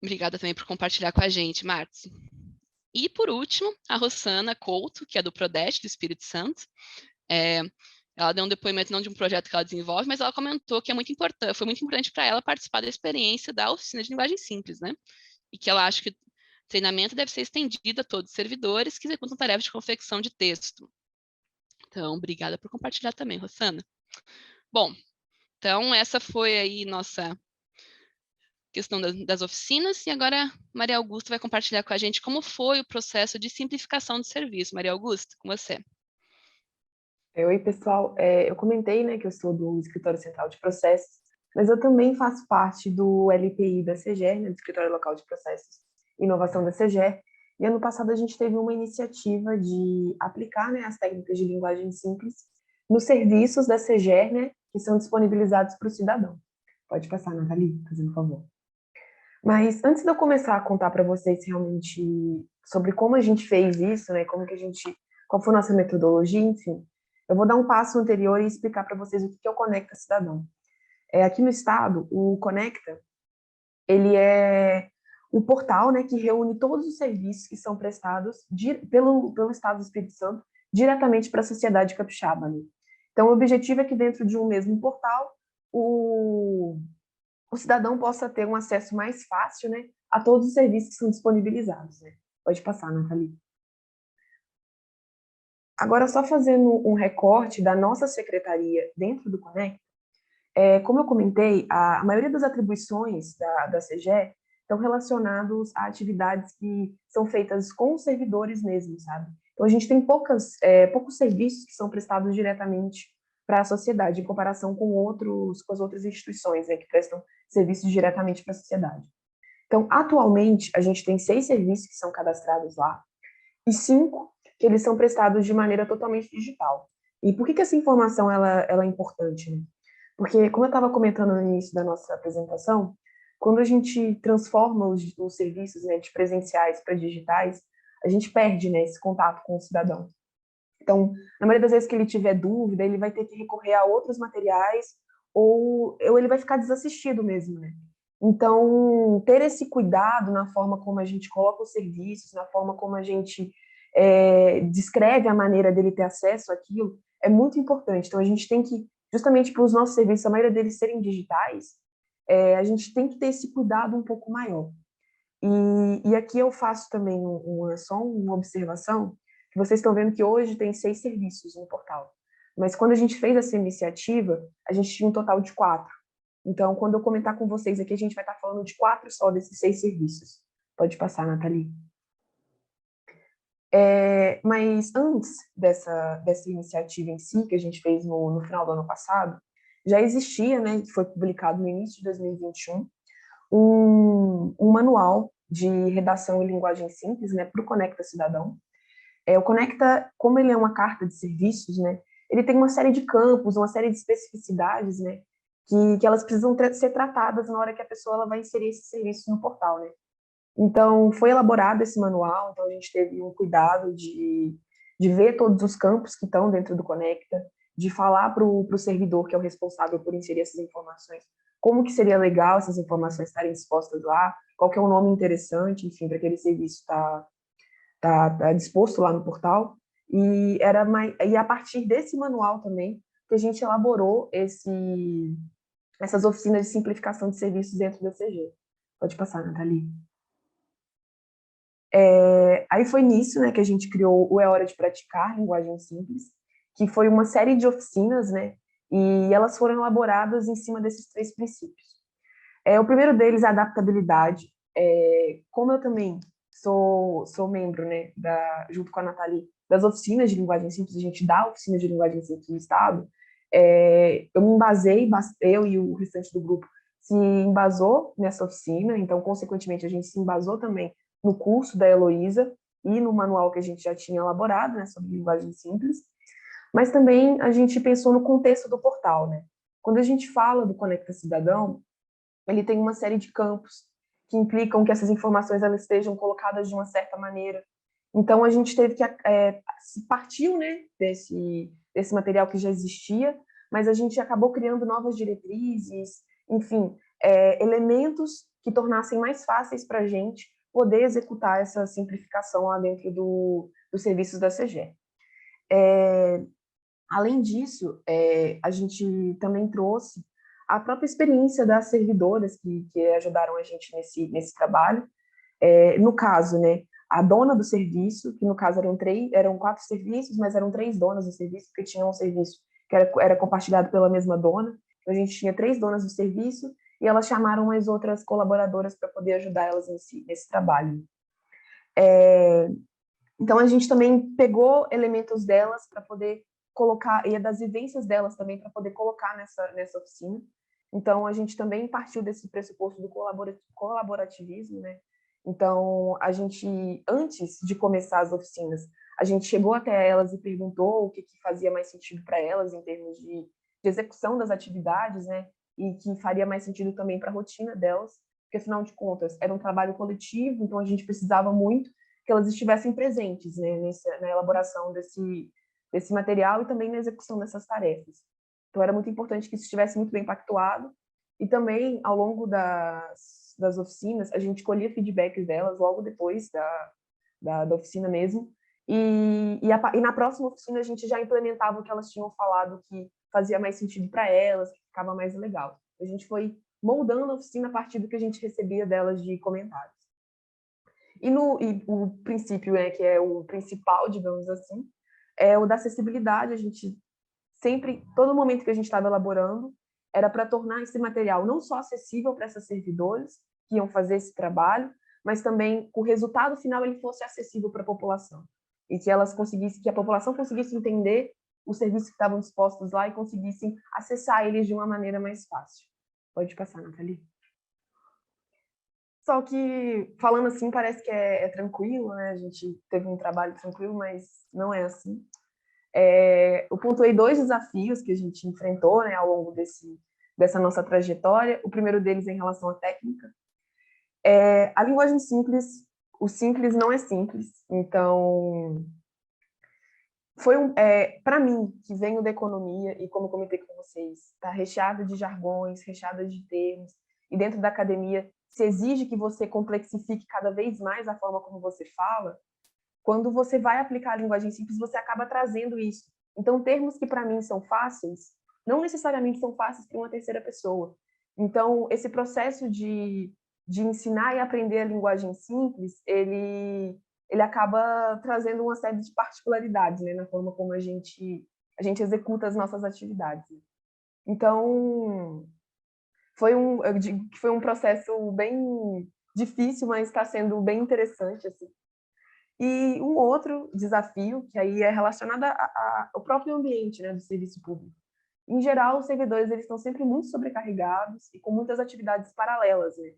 Obrigada também por compartilhar com a gente, Marcos. E, por último, a Rossana Couto, que é do Prodeste, do Espírito Santo. Ela deu um depoimento não de um projeto que ela desenvolve, mas ela comentou que foi muito importante para ela participar da experiência da oficina de linguagem simples, né? E que ela acha que o treinamento deve ser estendido a todos os servidores que executam tarefas de confecção de texto. Então, obrigada por compartilhar também, Rossana. Bom, então essa foi aí nossa questão das oficinas, e agora Maria Augusta vai compartilhar com a gente como foi o processo de simplificação do serviço. Maria Augusta, com você. Oi, pessoal. Eu comentei, né, que eu sou do Escritório Central de Processos, mas eu também faço parte do LPI da CGR, né, do Escritório Local de Processos e Inovação da CGR, e ano passado a gente teve uma iniciativa de aplicar, né, as técnicas de linguagem simples nos serviços da CGR, né, que são disponibilizados para o cidadão. Pode passar, Nathalie, fazendo favor. Mas antes de eu começar a contar para vocês realmente sobre como a gente fez isso, né, qual foi a nossa metodologia, enfim, eu vou dar um passo anterior e explicar para vocês o que é o Conecta Cidadão. Aqui no estado, o Conecta, ele é um portal, né, que reúne todos os serviços que são prestados pelo Estado do Espírito Santo diretamente para a sociedade capixaba. Né? Então, o objetivo é que dentro de um mesmo portal, o cidadão possa ter um acesso mais fácil, né, a todos os serviços que são disponibilizados. Né? Pode passar, Nathalie. Agora, só fazendo um recorte da nossa secretaria dentro do Conecta, como eu comentei, a maioria das atribuições da CGE estão relacionados a atividades que são feitas com os servidores mesmos, sabe? Então, a gente tem poucos serviços que são prestados diretamente para a sociedade, em comparação com as outras instituições, né, que prestam serviços diretamente para a sociedade. Então, atualmente, a gente tem 6 serviços que são cadastrados lá e 5 que eles são prestados de maneira totalmente digital. E por que essa informação ela é importante? Né? Porque, como eu estava comentando no início da nossa apresentação, quando a gente transforma os serviços, né, de presenciais para digitais, a gente perde, né, esse contato com o cidadão. Então, na maioria das vezes que ele tiver dúvida, ele vai ter que recorrer a outros materiais ou ele vai ficar desassistido mesmo, né? Então, ter esse cuidado na forma como a gente coloca os serviços, na forma como a gente descreve a maneira dele ter acesso àquilo, é muito importante. Então, a gente tem que justamente por os nossos serviços, a maioria deles serem digitais, a gente tem que ter esse cuidado um pouco maior. E aqui eu faço também só uma observação, que vocês estão vendo que hoje tem 6 serviços no portal. Mas quando a gente fez essa iniciativa, a gente tinha um total de 4. Então, quando eu comentar com vocês aqui, a gente vai estar falando de 4 só desses 6 serviços. Pode passar, Nathalie. Mas antes dessa iniciativa em si, que a gente fez no final do ano passado, já existia, né, que foi publicado no início de 2021, um manual de redação em linguagem simples, né, para o Conecta Cidadão. O Conecta, como ele é uma carta de serviços, né, ele tem uma série de campos, uma série de especificidades, né, que elas precisam ser tratadas na hora que a pessoa ela vai inserir esse serviço no portal, né. Então, foi elaborado esse manual, então a gente teve um cuidado de ver todos os campos que estão dentro do Conecta, de falar para o servidor, que é o responsável por inserir essas informações, como que seria legal essas informações estarem expostas lá, qual que é o nome interessante, enfim, para aquele serviço estar tá disposto lá no portal. E a partir desse manual também, que a gente elaborou essas oficinas de simplificação de serviços dentro da CG. Pode passar, Nathalie. Aí foi nisso, né, que a gente criou o É Hora de Praticar, Linguagem Simples, que foi uma série de oficinas, né, e elas foram elaboradas em cima desses 3 princípios. O primeiro deles é a adaptabilidade. Como eu também sou membro, né, junto com a Nathalie, das oficinas de linguagem simples, a gente dá oficinas de linguagem simples no Estado, eu me embasei, eu e o restante do grupo se embasou nessa oficina, então, consequentemente, a gente se embasou também no curso da Heloísa e no manual que a gente já tinha elaborado, né, sobre linguagem simples, mas também a gente pensou no contexto do portal, né? Quando a gente fala do Conecta Cidadão, ele tem uma série de campos que implicam que essas informações elas estejam colocadas de uma certa maneira. Então, a gente teve que partiu, né, desse material que já existia, mas a gente acabou criando novas diretrizes, enfim, elementos que tornassem mais fáceis para a gente poder executar essa simplificação lá dentro dos serviços da CG. Além disso, a gente também trouxe a própria experiência das servidoras que ajudaram a gente nesse trabalho. No caso, né, a dona do serviço, que no caso eram 4 serviços, mas eram 3 donas do serviço, porque tinha um serviço que era compartilhado pela mesma dona. Então, a gente tinha 3 donas do serviço e elas chamaram as outras colaboradoras para poder ajudar elas nesse trabalho. Então, a gente também pegou elementos delas para poder colocar, e das vivências delas também, para poder colocar nessa oficina. Então, a gente também partiu desse pressuposto do colaborativismo, né? Então, a gente, antes de começar as oficinas, a gente chegou até elas e perguntou o que fazia mais sentido para elas em termos de execução das atividades, né? E que faria mais sentido também para a rotina delas, porque, afinal de contas, era um trabalho coletivo, então a gente precisava muito que elas estivessem presentes, né, na elaboração desse material e também na execução dessas tarefas. Então, era muito importante que isso estivesse muito bem pactuado. E também, ao longo das oficinas, a gente colhia feedbacks delas logo depois da oficina mesmo. E na próxima oficina, a gente já implementava o que elas tinham falado que fazia mais sentido para elas, que ficava mais legal. A gente foi moldando a oficina a partir do que a gente recebia delas de comentários. E o princípio, né, que é o principal, digamos assim, é o da acessibilidade. A gente sempre, todo momento que a gente estava elaborando, era para tornar esse material não só acessível para essas servidoras que iam fazer esse trabalho, mas também que o resultado final ele fosse acessível para a população e que a população conseguisse entender os serviços que estavam dispostos lá e conseguissem acessar eles de uma maneira mais fácil. Pode passar, Nathalie. Só que, falando assim, parece que é tranquilo, né? A gente teve um trabalho tranquilo, mas não é assim. Eu pontuei 2 desafios que a gente enfrentou, né, ao longo dessa nossa trajetória. O primeiro deles é em relação à técnica. A linguagem simples, o simples não é simples. Então, para mim, que venho da economia, e como eu comentei com vocês, está recheada de jargões, recheada de termos, e dentro da academia se exige que você complexifique cada vez mais a forma como você fala. Quando você vai aplicar a linguagem simples, você acaba trazendo isso. Então, termos que para mim são fáceis, não necessariamente são fáceis para uma terceira pessoa. Então, esse processo de ensinar e aprender a linguagem simples, ele acaba trazendo uma série de particularidades, né, na forma como a gente executa as nossas atividades. Então, eu digo que foi um processo bem difícil, mas está sendo bem interessante, assim. E um outro desafio, que aí é relacionado ao próprio ambiente, né, do serviço público. Em geral, os servidores eles estão sempre muito sobrecarregados e com muitas atividades paralelas, né?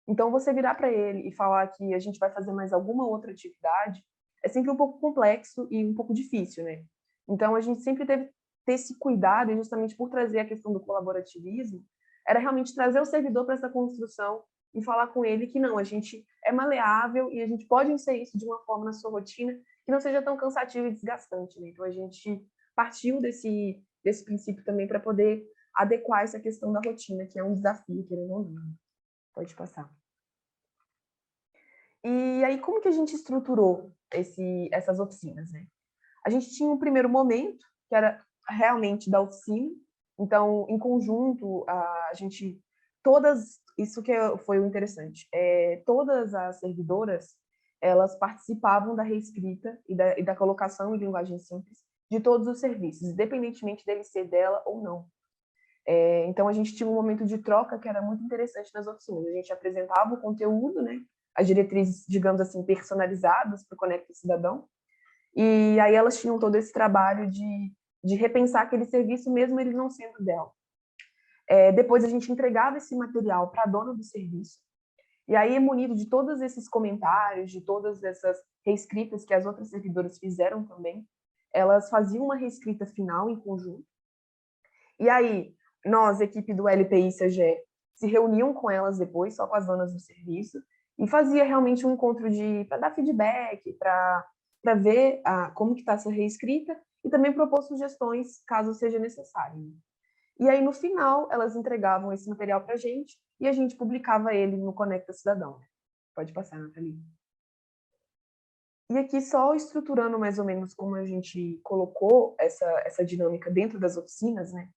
Então, você virar para ele e falar que a gente vai fazer mais alguma outra atividade é sempre um pouco complexo e um pouco difícil, né? Então, a gente sempre teve que ter esse cuidado, e justamente por trazer a questão do colaborativismo, era realmente trazer o servidor para essa construção e falar com ele que não, a gente é maleável e a gente pode inserir isso de uma forma na sua rotina que não seja tão cansativo e desgastante, né? Então, a gente partiu desse princípio também para poder adequar essa questão da rotina, que é um desafio, querendo ou não. Pode passar. E aí, como que a gente estruturou essas oficinas, né? A gente tinha um primeiro momento, que era realmente da oficina. Então, em conjunto, a gente... Isso que foi o interessante. Todas as servidoras, elas participavam da reescrita e da colocação em linguagem simples de todos os serviços, independentemente dele ser dela ou não. Então, a gente tinha um momento de troca que era muito interessante nas oficinas. A gente apresentava o conteúdo, né? As diretrizes, digamos assim, personalizadas para o Conecta Cidadão, e aí elas tinham todo esse trabalho de repensar aquele serviço, mesmo ele não sendo dela. Depois a gente entregava esse material para a dona do serviço, e aí, munido de todos esses comentários, de todas essas reescritas que as outras servidoras fizeram também, elas faziam uma reescrita final em conjunto. E aí, nós, equipe do LPI e CGE, se reuniam com elas depois, só com as donas do serviço, e fazia realmente um encontro para dar feedback, para ver como que está essa reescrita e também propor sugestões, caso seja necessário. E aí, no final, elas entregavam esse material para a gente e a gente publicava ele no Conecta Cidadão. Pode passar, Nathalie. E aqui, só estruturando mais ou menos como a gente colocou essa dinâmica dentro das oficinas, né?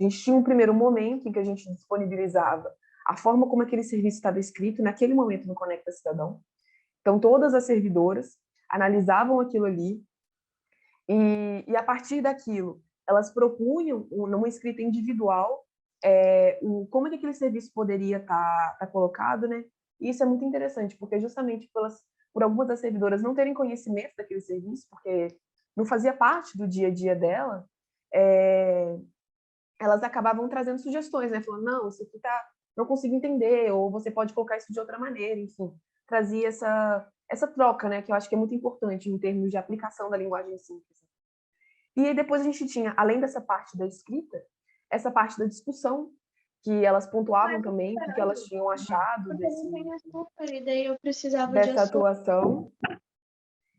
A gente tinha um primeiro momento em que a gente disponibilizava a forma como aquele serviço estava escrito naquele momento no Conecta Cidadão. Então, todas as servidoras analisavam aquilo ali e a partir daquilo, elas propunham, numa escrita individual, como é que aquele serviço poderia estar colocado, né? E isso é muito interessante, porque justamente por algumas das servidoras não terem conhecimento daquele serviço, porque não fazia parte do dia a dia dela, elas acabavam trazendo sugestões, né? Falando, não, isso aqui não consigo entender, ou você pode colocar isso de outra maneira, enfim. Trazia essa troca, né? Que eu acho que é muito importante em termos de aplicação da linguagem simples. E aí depois a gente tinha, além dessa parte da escrita, essa parte da discussão, que elas pontuavam também o que elas tinham achado dessa atuação.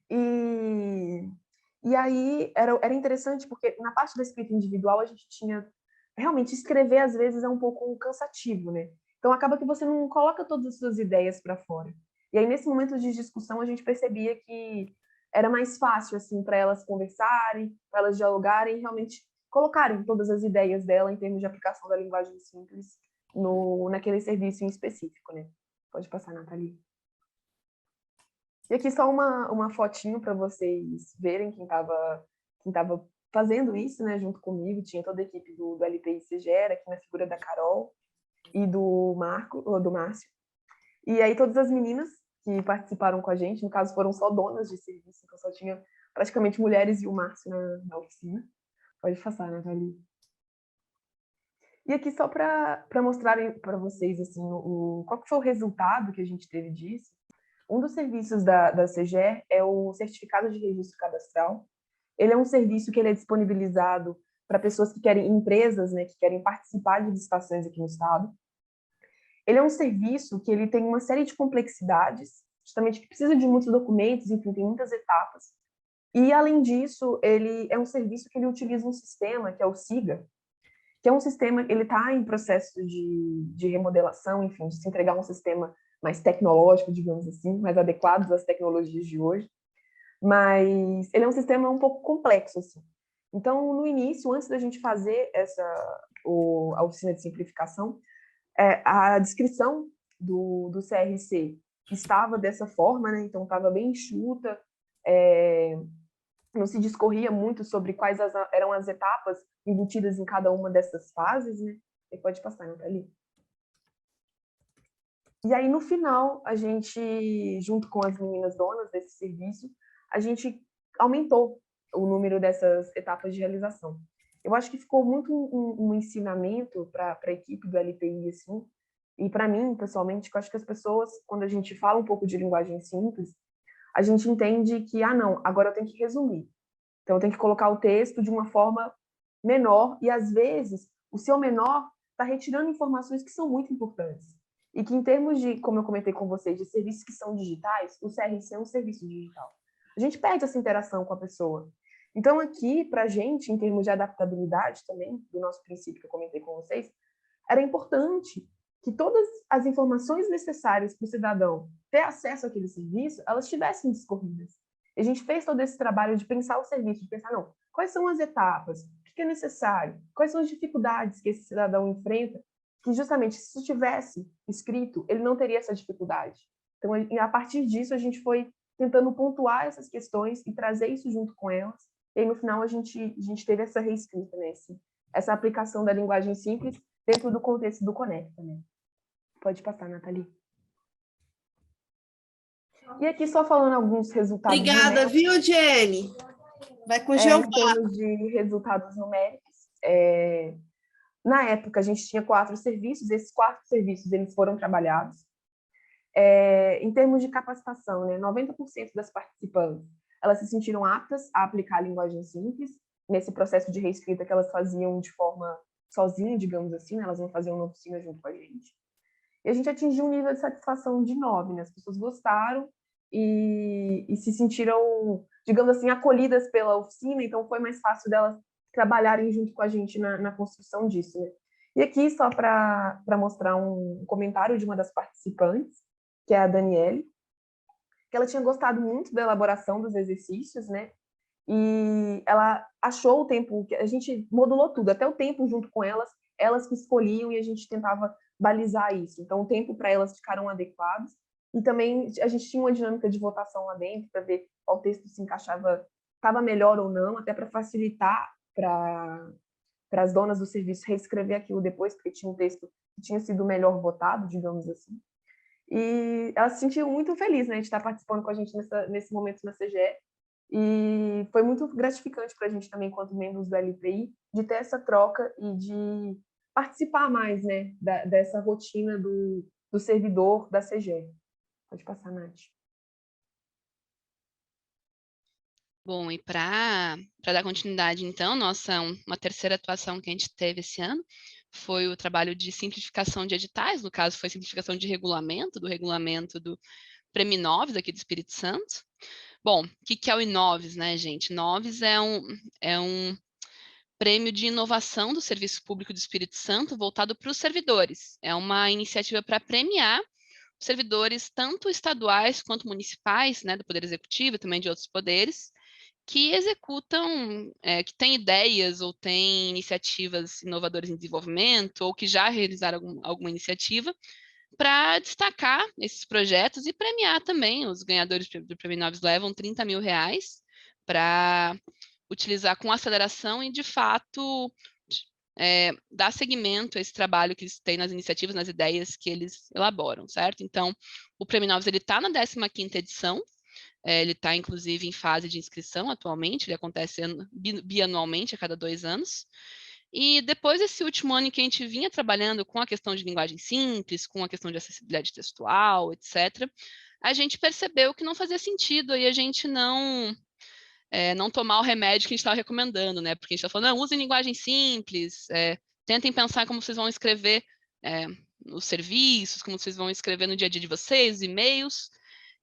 E aí era interessante, porque na parte da escrita individual a gente tinha... Realmente, escrever, às vezes, é um pouco cansativo, né? Então, acaba que você não coloca todas as suas ideias para fora. E aí, nesse momento de discussão, a gente percebia que era mais fácil, assim, para elas conversarem, para elas dialogarem, realmente colocarem todas as ideias dela em termos de aplicação da linguagem simples naquele serviço em específico, né? Pode passar, Nathalie. E aqui só uma fotinho para vocês verem quem estava fazendo isso, né, junto comigo. Tinha toda a equipe do LPI CGE, aqui na figura da Carol e do Márcio. E aí todas as meninas que participaram com a gente, no caso foram só donas de serviço, então só tinha praticamente mulheres e o Márcio na oficina. Pode passar, Nathalie. E aqui só para mostrarem para vocês assim, qual que foi o resultado que a gente teve disso. Um dos serviços da CGE é o Certificado de Registro Cadastral. Ele é um serviço que ele é disponibilizado para pessoas que querem, empresas, né, que querem participar de licitações aqui no estado. Ele é um serviço que ele tem uma série de complexidades, justamente que precisa de muitos documentos, enfim, tem muitas etapas. E, além disso, ele é um serviço que ele utiliza um sistema, que é o SIGA, que é um sistema, ele está em processo de remodelação, enfim, de se entregar um sistema mais tecnológico, digamos assim, mais adequado às tecnologias de hoje. Mas ele é um sistema um pouco complexo, assim. Então, no início, antes da gente fazer a oficina de simplificação, a descrição do CRC estava dessa forma, né? Então estava bem enxuta, não se discorria muito sobre quais eram as etapas embutidas em cada uma dessas fases, né? Você pode passar, Nathalie. E aí, no final, a gente, junto com as meninas donas desse serviço, a gente aumentou o número dessas etapas de realização. Eu acho que ficou muito um ensinamento para a equipe do LPI, assim, e para mim, pessoalmente, que eu acho que as pessoas, quando a gente fala um pouco de linguagem simples, a gente entende que, não, agora eu tenho que resumir. Então, eu tenho que colocar o texto de uma forma menor, e às vezes, o seu menor está retirando informações que são muito importantes. E que, em termos de, como eu comentei com vocês, de serviços que são digitais, o CRC é um serviço digital. A gente perde essa interação com a pessoa. Então, aqui, para a gente, em termos de adaptabilidade também, do nosso princípio que eu comentei com vocês, era importante que todas as informações necessárias para o cidadão ter acesso àquele serviço, elas estivessem discorridas. E a gente fez todo esse trabalho de pensar o serviço, de pensar, não, quais são as etapas, o que é necessário, quais são as dificuldades que esse cidadão enfrenta, que justamente, se tivesse escrito, ele não teria essa dificuldade. Então, a partir disso, a gente foi tentando pontuar essas questões e trazer isso junto com elas. E aí, no final, a gente teve essa reescrita, né? Essa aplicação da linguagem simples dentro do contexto do Conecta, né? Pode passar, Nathalie. E aqui só falando alguns resultados Obrigada, numéricos. viu, Jenny? Vai com Jeová. Em termos de resultados numéricos, na época a gente tinha 4 serviços, esses 4 serviços eles foram trabalhados. Em termos de capacitação, né, 90% das participantes elas se sentiram aptas a aplicar a linguagem simples, nesse processo de reescrita que elas faziam de forma sozinha, digamos assim, né, elas não faziam uma oficina junto com a gente. E a gente atingiu um nível de satisfação de 9, né? As pessoas gostaram e se sentiram, digamos assim, acolhidas pela oficina, então foi mais fácil delas trabalharem junto com a gente na construção disso, né? E aqui, só para mostrar um comentário de uma das participantes, que é a Daniele, que ela tinha gostado muito da elaboração dos exercícios, né? E ela achou o tempo, a gente modulou tudo, até o tempo junto com elas que escolhiam e a gente tentava balizar isso. Então, o tempo para elas ficaram adequados. E também a gente tinha uma dinâmica de votação lá dentro para ver qual texto se encaixava, estava melhor ou não, até para facilitar para as donas do serviço reescrever aquilo depois, porque tinha um texto que tinha sido melhor votado, digamos assim. E ela se sentiu muito feliz, né, de estar participando com a gente nesse momento na CGE. E foi muito gratificante para a gente também, enquanto membros do LPI, de ter essa troca e de participar mais, né, dessa rotina do servidor da CGE. Pode passar, Nath. Bom, e para dar continuidade, então, uma terceira atuação que a gente teve esse ano foi o trabalho de simplificação de editais, no caso foi simplificação de regulamento, do regulamento do Prêmio Inoves aqui do Espírito Santo. Bom, o que é o Inoves, né, gente? Inoves é um prêmio de inovação do Serviço Público do Espírito Santo voltado para os servidores. É uma iniciativa para premiar servidores tanto estaduais quanto municipais, né, do Poder Executivo e também de outros poderes, que executam, que têm ideias ou têm iniciativas inovadoras em desenvolvimento ou que já realizaram alguma iniciativa para destacar esses projetos e premiar também. Os ganhadores do Prêmio Inoves levam R$30 mil para utilizar com aceleração e, de fato, dar seguimento a esse trabalho que eles têm nas iniciativas, nas ideias que eles elaboram, certo? Então, o Prêmio Inoves está na 15ª edição, ele está, inclusive, em fase de inscrição atualmente, ele acontece bianualmente, a cada 2 anos. E depois desse último ano em que a gente vinha trabalhando com a questão de linguagem simples, com a questão de acessibilidade textual, etc., a gente percebeu que não fazia sentido aí a gente não tomar o remédio que a gente estava recomendando, né? Porque a gente está falando, não, usem linguagem simples, tentem pensar como vocês vão escrever nos serviços, como vocês vão escrever no dia a dia de vocês, e-mails.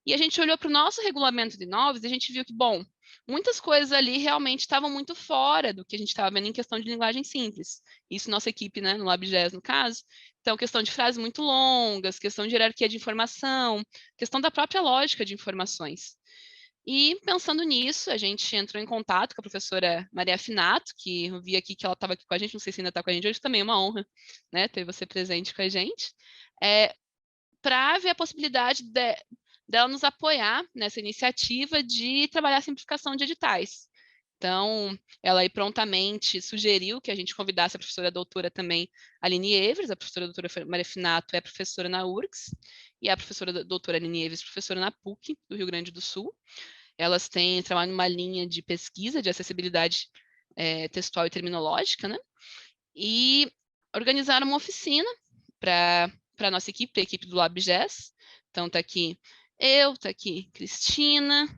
E a gente olhou para o nosso regulamento de Inoves e a gente viu que, bom, muitas coisas ali realmente estavam muito fora do que a gente estava vendo em questão de linguagem simples. Isso nossa equipe, né, no LabGES, no caso. Então, questão de frases muito longas, questão de hierarquia de informação, questão da própria lógica de informações. E pensando nisso, a gente entrou em contato com a professora Maria Finato, que eu vi aqui que ela estava aqui com a gente, não sei se ainda está com a gente hoje, também é uma honra, né, ter você presente com a gente, para ver a possibilidade dela nos apoiar nessa iniciativa de trabalhar a simplificação de editais. Então, ela aí prontamente sugeriu que a gente convidasse a professora doutora também Aline Evers, a professora doutora Maria Finato é professora na URGS, e a professora doutora Aline Evers, professora na PUC, do Rio Grande do Sul. Elas trabalham numa linha de pesquisa de acessibilidade textual e terminológica, né? E organizaram uma oficina para a nossa equipe, para a equipe do LabGES. Então, tá aqui eu, tá aqui Cristina,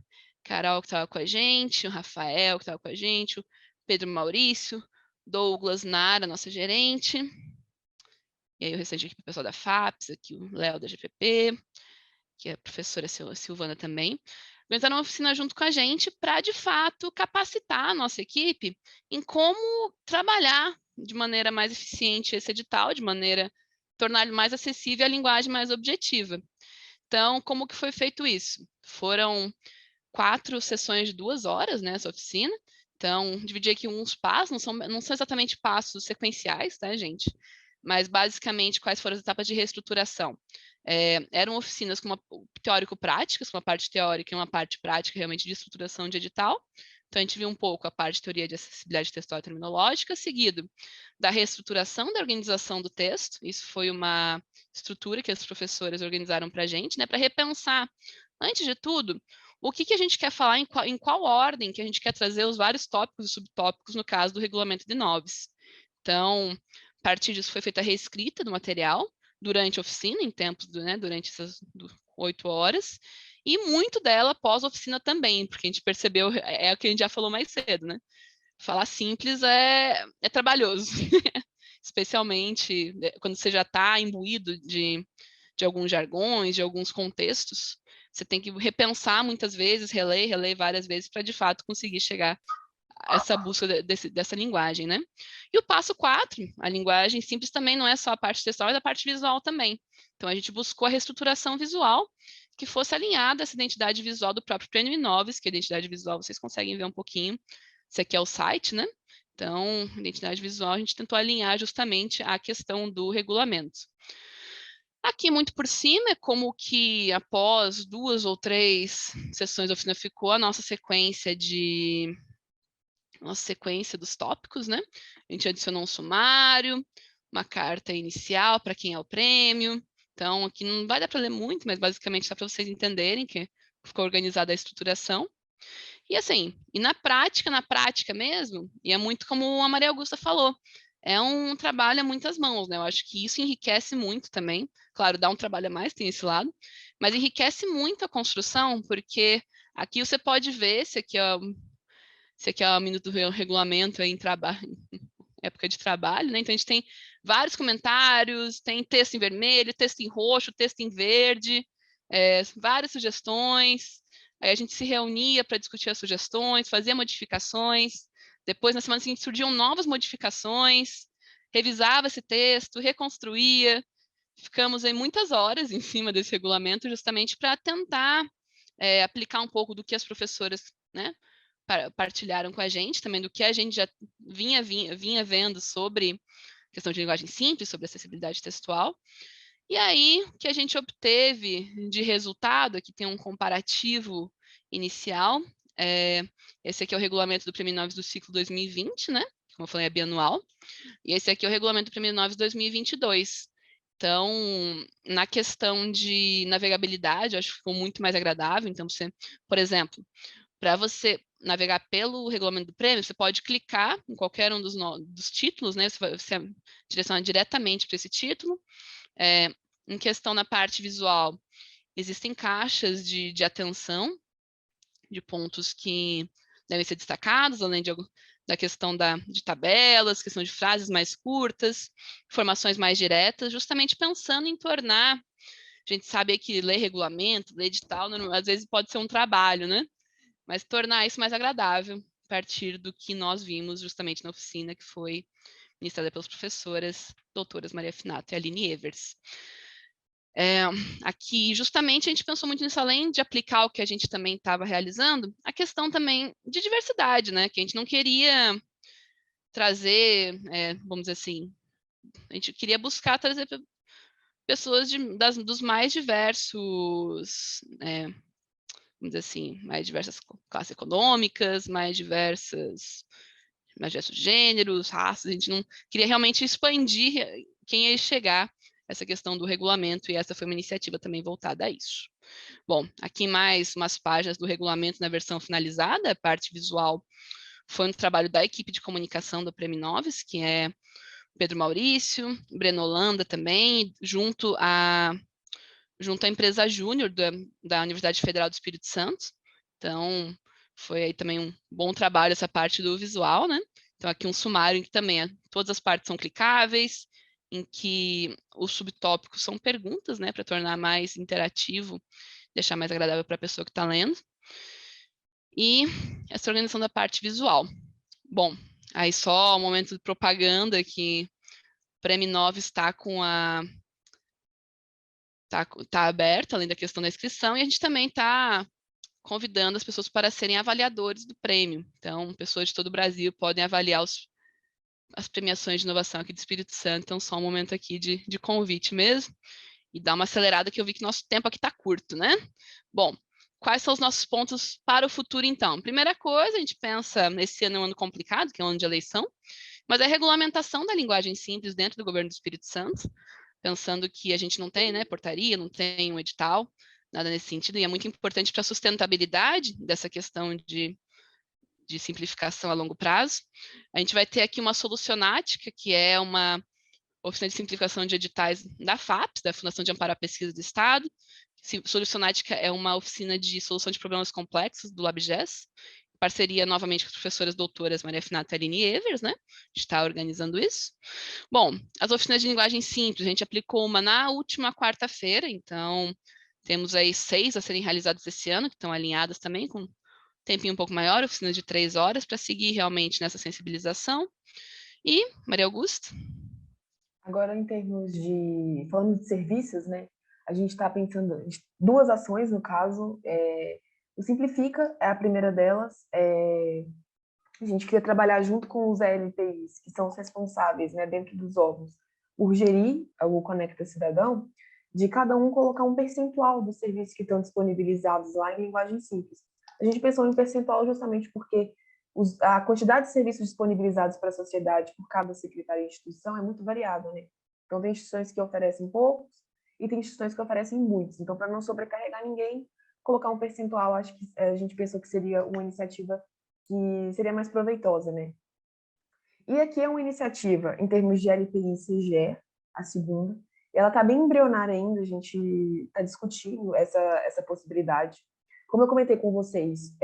Carol, que estava com a gente, o Rafael, que estava com a gente, o Pedro Maurício, Douglas Nara, nossa gerente, e aí o restante aqui, o pessoal da FAPES, aqui o Léo da GPP, que é a professora Silvana também, organizaram uma oficina junto com a gente para, de fato, capacitar a nossa equipe em como trabalhar de maneira mais eficiente esse edital, de maneira tornar ele mais acessível e a linguagem mais objetiva. Então, como que foi feito isso? Foram 4 sessões de 2 horas, né, essa oficina. Então, dividi aqui uns passos, não são exatamente passos sequenciais, tá, gente? Mas, basicamente, quais foram as etapas de reestruturação? Eram oficinas com teórico-práticas, uma parte teórica e uma parte prática, realmente, de estruturação de edital. Então, a gente viu um pouco a parte de teoria de acessibilidade textual e terminológica, seguido da reestruturação da organização do texto. Isso foi uma estrutura que as professoras organizaram para a gente, né, para repensar, antes de tudo, o que a gente quer falar, em qual ordem que a gente quer trazer os vários tópicos e subtópicos, no caso do regulamento de NOVES. Então, a partir disso foi feita a reescrita do material durante a oficina, em tempos, né, durante essas 8 horas, e muito dela pós-oficina também, porque a gente percebeu, é o que a gente já falou mais cedo, né? Falar simples é trabalhoso, especialmente quando você já está imbuído de alguns jargões, de alguns contextos. Você tem que repensar muitas vezes, reler várias vezes para, de fato, conseguir chegar a essa busca dessa linguagem, né? E o passo 4, a linguagem simples também não é só a parte textual, mas a parte visual também. Então, a gente buscou a reestruturação visual que fosse alinhada a essa identidade visual do próprio Prêmio Inoves, que a identidade visual vocês conseguem ver um pouquinho. Esse aqui é o site, né? Então, identidade visual, a gente tentou alinhar justamente a questão do regulamento. Aqui, muito por cima, é como que após 2 ou 3 sessões da oficina ficou a nossa sequência dos tópicos, né? A gente adicionou um sumário, uma carta inicial para quem é o prêmio. Então, aqui não vai dar para ler muito, mas basicamente dá para vocês entenderem que ficou organizada a estruturação. E assim, na prática mesmo, e é muito como a Maria Augusta falou, é um trabalho a muitas mãos, né? Eu acho que isso enriquece muito também. Claro, dá um trabalho a mais, tem esse lado, mas enriquece muito a construção, porque aqui você pode ver, esse aqui é o minuto do regulamento aí em época de trabalho, né? Então a gente tem vários comentários, tem texto em vermelho, texto em roxo, texto em verde, várias sugestões. Aí a gente se reunia para discutir as sugestões, fazia modificações. Depois, na semana seguinte, surgiam novas modificações, revisava esse texto, reconstruía. Ficamos aí muitas horas em cima desse regulamento, justamente para tentar aplicar um pouco do que as professoras, né, partilharam com a gente, também do que a gente já vinha vendo sobre questão de linguagem simples, sobre acessibilidade textual. E aí, o que a gente obteve de resultado, aqui tem um comparativo inicial, esse aqui é o regulamento do Prêmio Inoves do ciclo 2020, né? Como eu falei, é bianual. E esse aqui é o regulamento do Prêmio Inoves 2022. Então, na questão de navegabilidade, eu acho que ficou muito mais agradável. Então, você, por exemplo, para você navegar pelo regulamento do prêmio, você pode clicar em qualquer um dos títulos, né? Você direciona diretamente para esse título. Em questão na parte visual, existem caixas de atenção, de pontos que devem ser destacados, além da questão de tabelas, questão de frases mais curtas, informações mais diretas, justamente pensando em tornar, a gente sabe que ler regulamento, ler edital, às vezes pode ser um trabalho, né? Mas tornar isso mais agradável, a partir do que nós vimos justamente na oficina, que foi ministrada pelas professoras doutoras Maria Finato e Aline Evers. Aqui, justamente, a gente pensou muito nisso, além de aplicar o que a gente também estava realizando, a questão também de diversidade, né? Que a gente não queria trazer, vamos dizer assim, a gente queria buscar trazer pessoas dos mais diversos, vamos dizer assim, mais diversas classes econômicas, mais diversos gêneros, raças. A gente não queria realmente expandir quem ia chegar essa questão do regulamento, e essa foi uma iniciativa também voltada a isso. Bom, aqui mais umas páginas do regulamento na versão finalizada, a parte visual foi um trabalho da equipe de comunicação do Prêmio Inoves, que é Pedro Maurício, Breno Holanda também, junto à empresa Júnior da Universidade Federal do Espírito Santo. Então, foi aí também um bom trabalho essa parte do visual, né? Então, aqui um sumário em que também todas as partes são clicáveis, em que os subtópicos são perguntas, né, para tornar mais interativo, deixar mais agradável para a pessoa que está lendo. E essa organização da parte visual. Bom, aí só um momento de propaganda que o Prêmio Inoves está com tá aberto, além da questão da inscrição, e a gente também está convidando as pessoas para serem avaliadores do prêmio. Então, pessoas de todo o Brasil podem avaliar as premiações de inovação aqui do Espírito Santo. Então, só um momento aqui de convite mesmo, e dar uma acelerada, que eu vi que nosso tempo aqui está curto, né? Bom, quais são os nossos pontos para o futuro, então? Primeira coisa, a gente pensa, esse ano é um ano complicado, que é um ano de eleição, mas a regulamentação da linguagem simples dentro do governo do Espírito Santo, pensando que a gente não tem, né, portaria, não tem um edital, nada nesse sentido, e é muito importante para a sustentabilidade dessa questão de simplificação a longo prazo. A gente vai ter aqui uma solucionática, que é uma oficina de simplificação de editais da FAPES, da Fundação de Amparo à Pesquisa do Estado. Solucionática é uma oficina de solução de problemas complexos do LabGES, parceria novamente com as professoras doutoras Maria Finata e Aline Evers, né? A gente está organizando isso. Bom, as oficinas de linguagem simples, a gente aplicou uma na última quarta-feira, então temos aí 6 a serem realizadas esse ano, que estão alinhadas também com um tempinho um pouco maior, oficinas de 3 horas, para seguir realmente nessa sensibilização. E, Maria Augusta? Agora, em termos falando de serviços, né? A gente está pensando em 2 ações, no caso. O Simplifica é a primeira delas. A gente queria trabalhar junto com os ELTIs, que são os responsáveis, né, dentro dos órgãos, por gerir o Conecta Cidadão, de cada um colocar um percentual dos serviços que estão disponibilizados lá em linguagem simples. A gente pensou em percentual justamente porque a quantidade de serviços disponibilizados para a sociedade por cada secretaria e instituição é muito variada, né? Então, tem instituições que oferecem poucos e tem instituições que oferecem muitos. Então, para não sobrecarregar ninguém, colocar um percentual, acho que a gente pensou que seria uma iniciativa que seria mais proveitosa, né? E aqui é uma iniciativa, em termos de LPI e CGE, a segunda. Ela está bem embrionária ainda, a gente está discutindo essa possibilidade. Como eu comentei com vocês,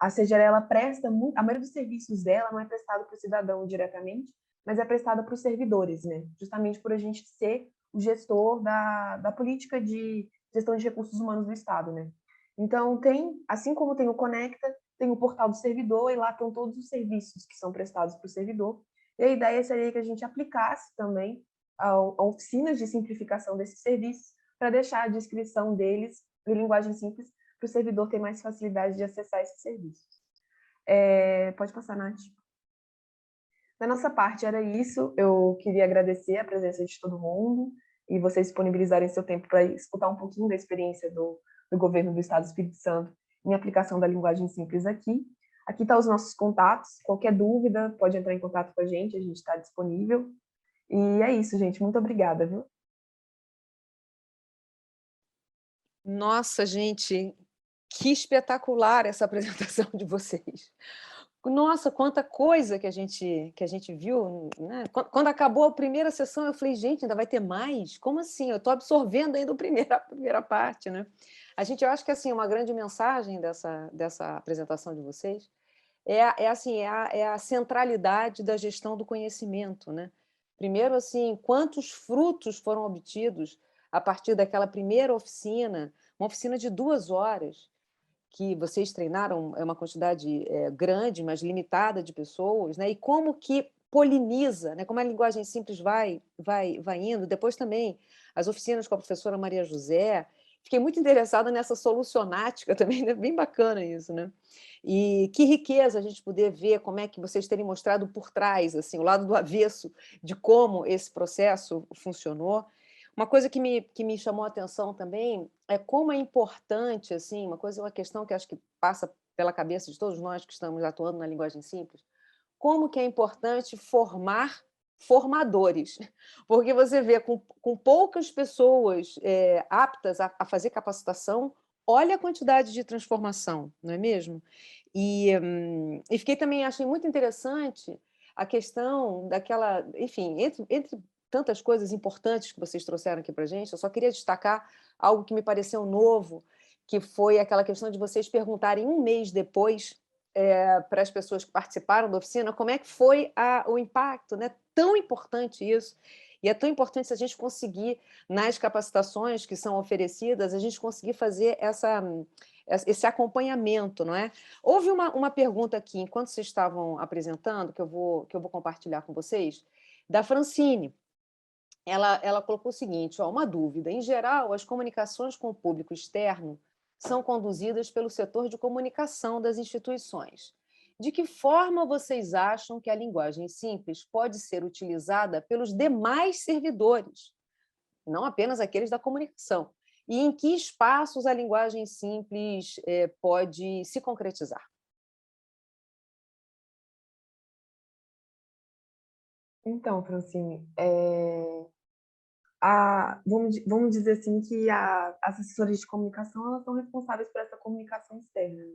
a CGE, ela presta muito, a maioria dos serviços dela não é prestado para o cidadão diretamente, mas é prestada para os servidores, né? Justamente por a gente ser o gestor da política de gestão de recursos humanos do Estado, né? Então, assim como tem o Conecta, tem o portal do servidor, e lá estão todos os serviços que são prestados para o servidor. E a ideia seria que a gente aplicasse também a oficinas de simplificação desses serviços, para deixar a descrição deles em linguagem simples, para o servidor ter mais facilidade de acessar esses serviços. Pode passar, Nath. Da nossa parte, era isso. Eu queria agradecer a presença de todo mundo e vocês disponibilizarem seu tempo para escutar um pouquinho da experiência do governo do Estado do Espírito Santo em aplicação da linguagem simples aqui. Aqui estão os nossos contatos. Qualquer dúvida, pode entrar em contato com a gente está disponível. E é isso, gente. Muito obrigada, viu? Nossa, gente, que espetacular essa apresentação de vocês. Nossa, quanta coisa que a gente viu, né? Quando acabou a primeira sessão, eu falei, gente, ainda vai ter mais? Como assim? Eu estou absorvendo ainda a primeira parte, né? Eu acho que assim, uma grande mensagem dessa apresentação de vocês é a centralidade da gestão do conhecimento, né? Primeiro, assim, quantos frutos foram obtidos a partir daquela primeira oficina, uma oficina de 2 horas, que vocês treinaram uma quantidade grande, mas limitada de pessoas, né? E como que poliniza, né? Como a linguagem simples vai indo. Depois também as oficinas com a professora Maria José. Fiquei muito interessada nessa solucionática também, né? Bem bacana isso, né? E que riqueza a gente poder ver como é que vocês terem mostrado por trás, assim, o lado do avesso de como esse processo funcionou. Uma coisa que me chamou a atenção também é como é importante, assim, uma questão que acho que passa pela cabeça de todos nós que estamos atuando na linguagem simples, como que é importante formar formadores, porque você vê com poucas pessoas aptas a fazer capacitação, olha a quantidade de transformação, não é mesmo? E fiquei também, achei muito interessante a questão daquela, enfim, entre tantas coisas importantes que vocês trouxeram aqui para a gente, eu só queria destacar algo que me pareceu novo, que foi aquela questão de vocês perguntarem um mês depois para as pessoas que participaram da oficina como é que foi o impacto, né? Tão importante isso. E é tão importante se a gente conseguir, nas capacitações que são oferecidas, a gente conseguir fazer esse acompanhamento, não é? Houve uma pergunta aqui, enquanto vocês estavam apresentando, que eu vou compartilhar com vocês, da Francine. Ela colocou o seguinte, uma dúvida. Em geral, as comunicações com o público externo são conduzidas pelo setor de comunicação das instituições. De que forma vocês acham que a linguagem simples pode ser utilizada pelos demais servidores, não apenas aqueles da comunicação? E em que espaços a linguagem simples pode se concretizar? Então, Francine, vamos dizer assim que as assessoras de comunicação elas são responsáveis por essa comunicação externa. Né?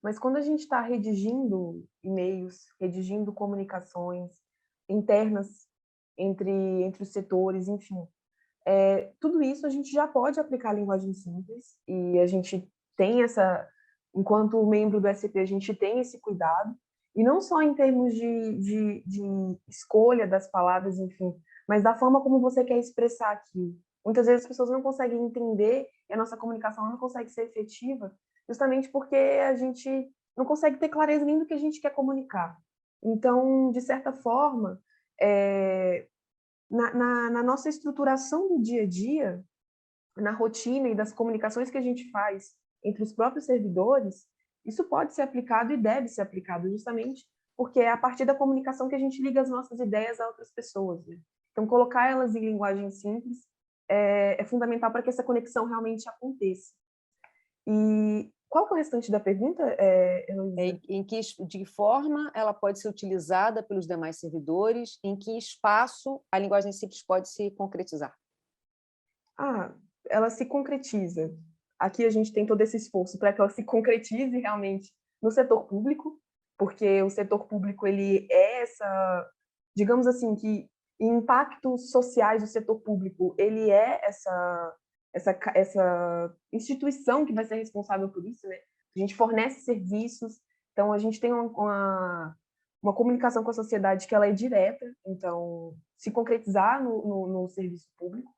Mas quando a gente está redigindo e-mails, redigindo comunicações internas entre os setores, enfim, tudo isso a gente já pode aplicar a linguagem simples e a gente tem enquanto membro do SP, a gente tem esse cuidado, e não só em termos de escolha das palavras, enfim, mas da forma como você quer expressar aquilo. Muitas vezes as pessoas não conseguem entender e a nossa comunicação não consegue ser efetiva justamente porque a gente não consegue ter clareza nem do que a gente quer comunicar. Então, de certa forma, na nossa estruturação do dia a dia, na rotina e das comunicações que a gente faz entre os próprios servidores, isso pode ser aplicado e deve ser aplicado justamente porque é a partir da comunicação que a gente liga as nossas ideias a outras pessoas. Né? Então, colocar elas em linguagem simples é fundamental para que essa conexão realmente aconteça. E qual que é o restante da pergunta, Heloísa? De que forma ela pode ser utilizada pelos demais servidores? Em que espaço a linguagem simples pode se concretizar? Ela se concretiza. Aqui a gente tem todo esse esforço para que ela se concretize realmente no setor público, porque o setor público ele é digamos assim, que impactos sociais do setor público, ele é essa instituição que vai ser responsável por isso, né? A gente fornece serviços, então a gente tem uma comunicação com a sociedade que ela é direta, então se concretizar no serviço público.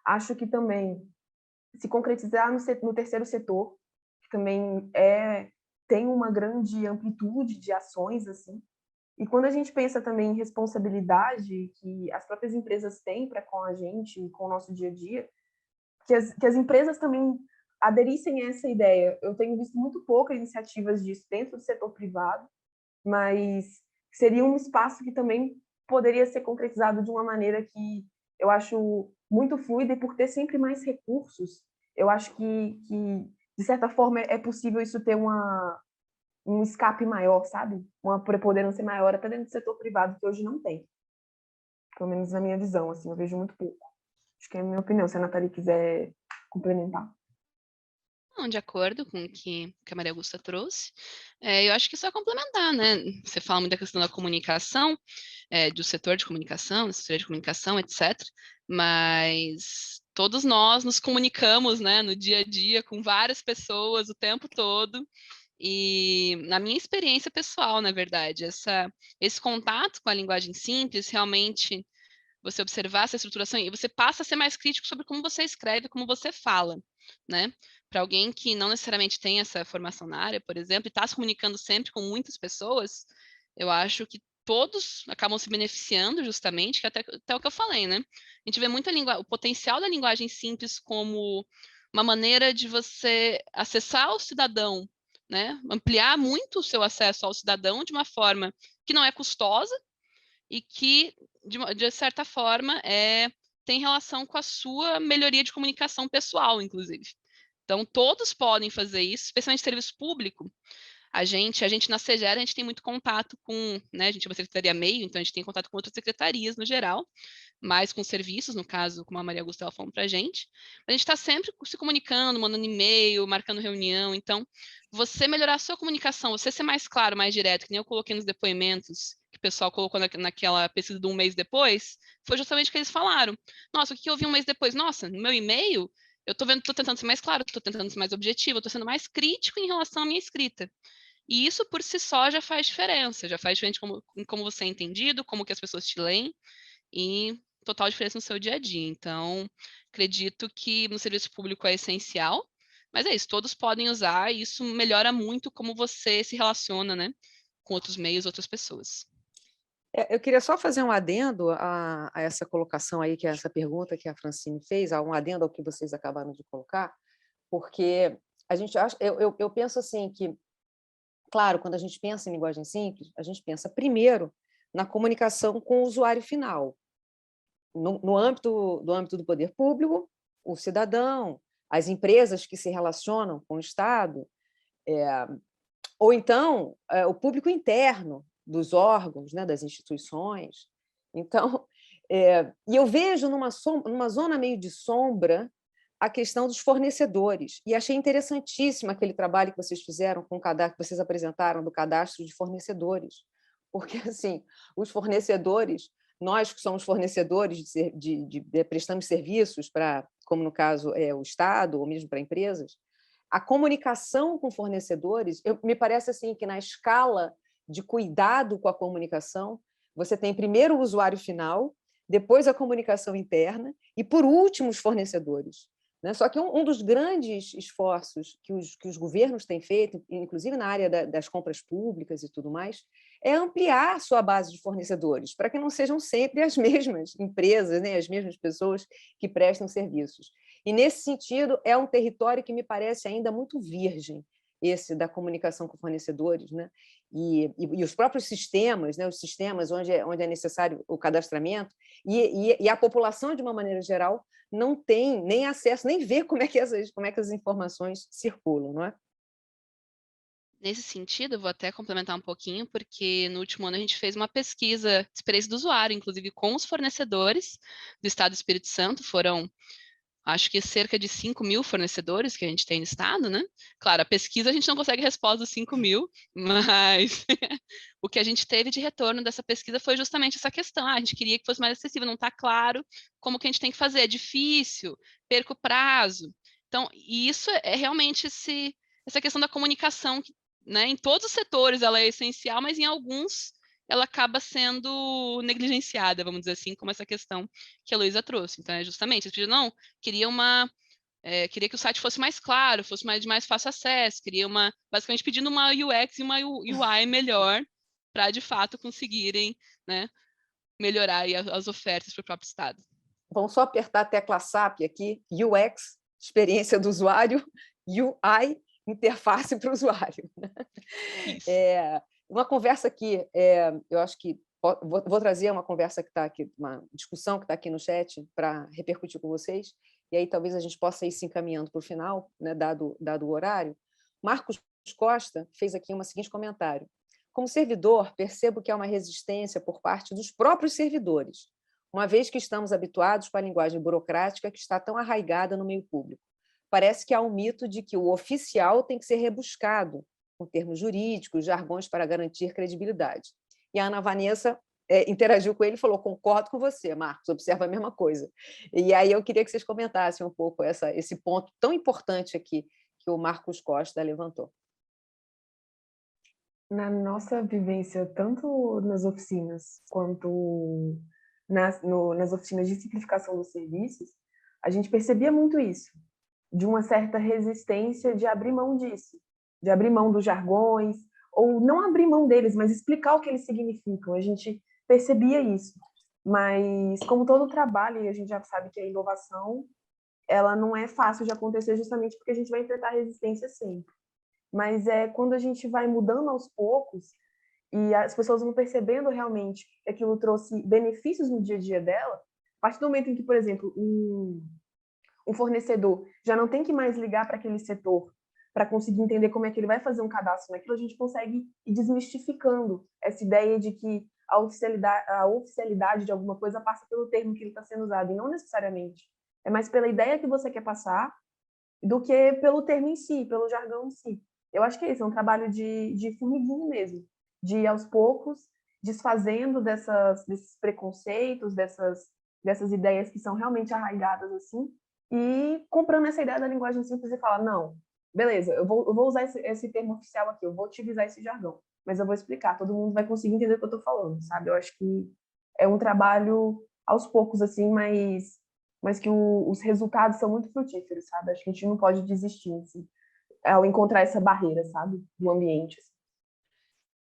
Acho que também se concretizar no terceiro setor, que também tem uma grande amplitude de ações, assim. E quando a gente pensa também em responsabilidade que as próprias empresas têm para com a gente, com o nosso dia a dia, que as empresas também aderissem a essa ideia. Eu tenho visto muito poucas iniciativas disso dentro do setor privado, mas seria um espaço que também poderia ser concretizado de uma maneira que eu acho muito fluida, e por ter sempre mais recursos, eu acho que de certa forma, é possível isso ter um escape maior, sabe? Uma preponderância maior até dentro do setor privado, que hoje não tem. Pelo menos na minha visão, assim, eu vejo muito pouco. Acho que é a minha opinião, se a Nathalie quiser complementar. Não, de acordo com o que a Maria Augusta trouxe, eu acho que isso é complementar, né? Você fala muito da questão da comunicação, do setor de comunicação, da assessoria de comunicação, etc. Mas todos nós nos comunicamos, né, no dia a dia com várias pessoas o tempo todo. E na minha experiência pessoal, na verdade, esse contato com a linguagem simples, realmente você observar essa estruturação e você passa a ser mais crítico sobre como você escreve, como você fala, né? Para alguém que não necessariamente tem essa formação na área, por exemplo, e está se comunicando sempre com muitas pessoas, eu acho que todos acabam se beneficiando justamente, que até o que eu falei, né? A gente vê muito o potencial da linguagem simples como uma maneira de você acessar o cidadão, né? Ampliar muito o seu acesso ao cidadão de uma forma que não é custosa e que, de certa forma, tem relação com a sua melhoria de comunicação pessoal, inclusive. Então, todos podem fazer isso, especialmente serviço público. A gente na CEGER, a gente tem muito contato com, né, a gente é uma secretaria meio, então a gente tem contato com outras secretarias no geral, mas com serviços, no caso, como a Maria Augusta estava falando para a gente está sempre se comunicando, mandando e-mail, marcando reunião. Então, você melhorar a sua comunicação, você ser mais claro, mais direto, que nem eu coloquei nos depoimentos, que o pessoal colocou naquela pesquisa de um mês depois, foi justamente o que eles falaram. Nossa, o que eu vi um mês depois? Nossa, no meu e-mail, eu estou tentando ser mais claro, estou tentando ser mais objetivo, estou sendo mais crítico em relação à minha escrita. E isso por si só já faz diferença em como você é entendido, como que as pessoas te leem, e total diferença no seu dia a dia. Então, acredito que no serviço público é essencial, mas é isso, todos podem usar e isso melhora muito como você se relaciona, né, com outros meios, outras pessoas. Eu queria só fazer um adendo a essa colocação aí, que é essa pergunta que a Francine fez, um adendo ao que vocês acabaram de colocar, porque a gente acha, eu penso assim que, claro, quando a gente pensa em linguagem simples, a gente pensa primeiro na comunicação com o usuário final, no âmbito do poder público, o cidadão, as empresas que se relacionam com o Estado, ou então o público interno dos órgãos, né, das instituições. Então, e eu vejo numa zona meio de sombra a questão dos fornecedores. E achei interessantíssimo aquele trabalho que vocês fizeram com o cadastro, que vocês apresentaram do cadastro de fornecedores. Porque, assim, os fornecedores, nós que somos fornecedores, prestamos serviços para, como no caso o Estado, ou mesmo para empresas, a comunicação com fornecedores, me parece assim que na escala de cuidado com a comunicação, você tem primeiro o usuário final, depois a comunicação interna e, por último, os fornecedores. Só que um dos grandes esforços que os governos têm feito, inclusive na área das compras públicas e tudo mais, é ampliar sua base de fornecedores, para que não sejam sempre as mesmas empresas, né, as mesmas pessoas que prestam serviços. E, nesse sentido, é um território que me parece ainda muito virgem, esse da comunicação com fornecedores, né? E os próprios sistemas, né? Os sistemas onde é necessário o cadastramento, e a população, de uma maneira geral, não tem nem acesso, nem vê como é que as informações circulam, não é? Nesse sentido, eu vou até complementar um pouquinho, porque no último ano a gente fez uma pesquisa de experiência do usuário, inclusive com os fornecedores do Estado do Espírito Santo, foram acho que cerca de 5.000 fornecedores que a gente tem no estado, né? Claro, a pesquisa a gente não consegue resposta dos 5.000, mas o que a gente teve de retorno dessa pesquisa foi justamente essa questão. A gente queria que fosse mais acessível, não está claro como que a gente tem que fazer, é difícil, perca o prazo. Então, e isso é realmente essa questão da comunicação, né? Em todos os setores ela é essencial, mas em alguns ela acaba sendo negligenciada, vamos dizer assim, como essa questão que a Luísa trouxe. Então, é justamente, não, queria que o site fosse mais claro, fosse de mais fácil acesso, basicamente pedindo uma UX e uma UI melhor para, de fato, conseguirem, né, melhorar aí as ofertas para o próprio estado. Vamos só apertar a tecla SAP aqui, UX, experiência do usuário, UI, interface para o usuário. Isso. Uma conversa que eu acho que vou trazer uma conversa que está aqui, uma discussão que está aqui no chat para repercutir com vocês, e aí talvez a gente possa ir se encaminhando para o final, né, dado o horário. Marcos Costa fez aqui um seguinte comentário. Como servidor, percebo que há uma resistência por parte dos próprios servidores, uma vez que estamos habituados com a linguagem burocrática que está tão arraigada no meio público. Parece que há um mito de que o oficial tem que ser rebuscado, com termos jurídicos, jargões para garantir credibilidade. E a Ana Vanessa interagiu com ele e falou, concordo com você, Marcos, observa a mesma coisa. E aí eu queria que vocês comentassem um pouco esse ponto tão importante aqui que o Marcos Costa levantou. Na nossa vivência, tanto nas oficinas quanto nas oficinas de simplificação dos serviços, a gente percebia muito isso, de uma certa resistência de abrir mão disso, de abrir mão dos jargões, ou não abrir mão deles, mas explicar o que eles significam. A gente percebia isso. Mas, como todo trabalho, e a gente já sabe que a inovação, ela não é fácil de acontecer justamente porque a gente vai enfrentar resistência sempre. Mas é quando a gente vai mudando aos poucos e as pessoas vão percebendo realmente que aquilo trouxe benefícios no dia a dia dela, a partir do momento em que, por exemplo, um fornecedor já não tem que mais ligar para aquele setor para conseguir entender como é que ele vai fazer um cadastro naquilo, a gente consegue ir desmistificando essa ideia de que a oficialidade de alguma coisa passa pelo termo que ele está sendo usado, e não necessariamente. É mais pela ideia que você quer passar do que pelo termo em si, pelo jargão em si. Eu acho que é isso, é um trabalho de formiguinha mesmo, de ir aos poucos desfazendo desses preconceitos, dessas ideias que são realmente arraigadas assim, e comprando essa ideia da linguagem simples e falar, não, beleza, eu vou usar esse termo oficial aqui, eu vou utilizar esse jargão, mas eu vou explicar, todo mundo vai conseguir entender o que eu estou falando, sabe? Eu acho que é um trabalho aos poucos, assim, mas que os resultados são muito frutíferos, sabe? Acho que a gente não pode desistir, assim, ao encontrar essa barreira, sabe? Do ambiente. Assim.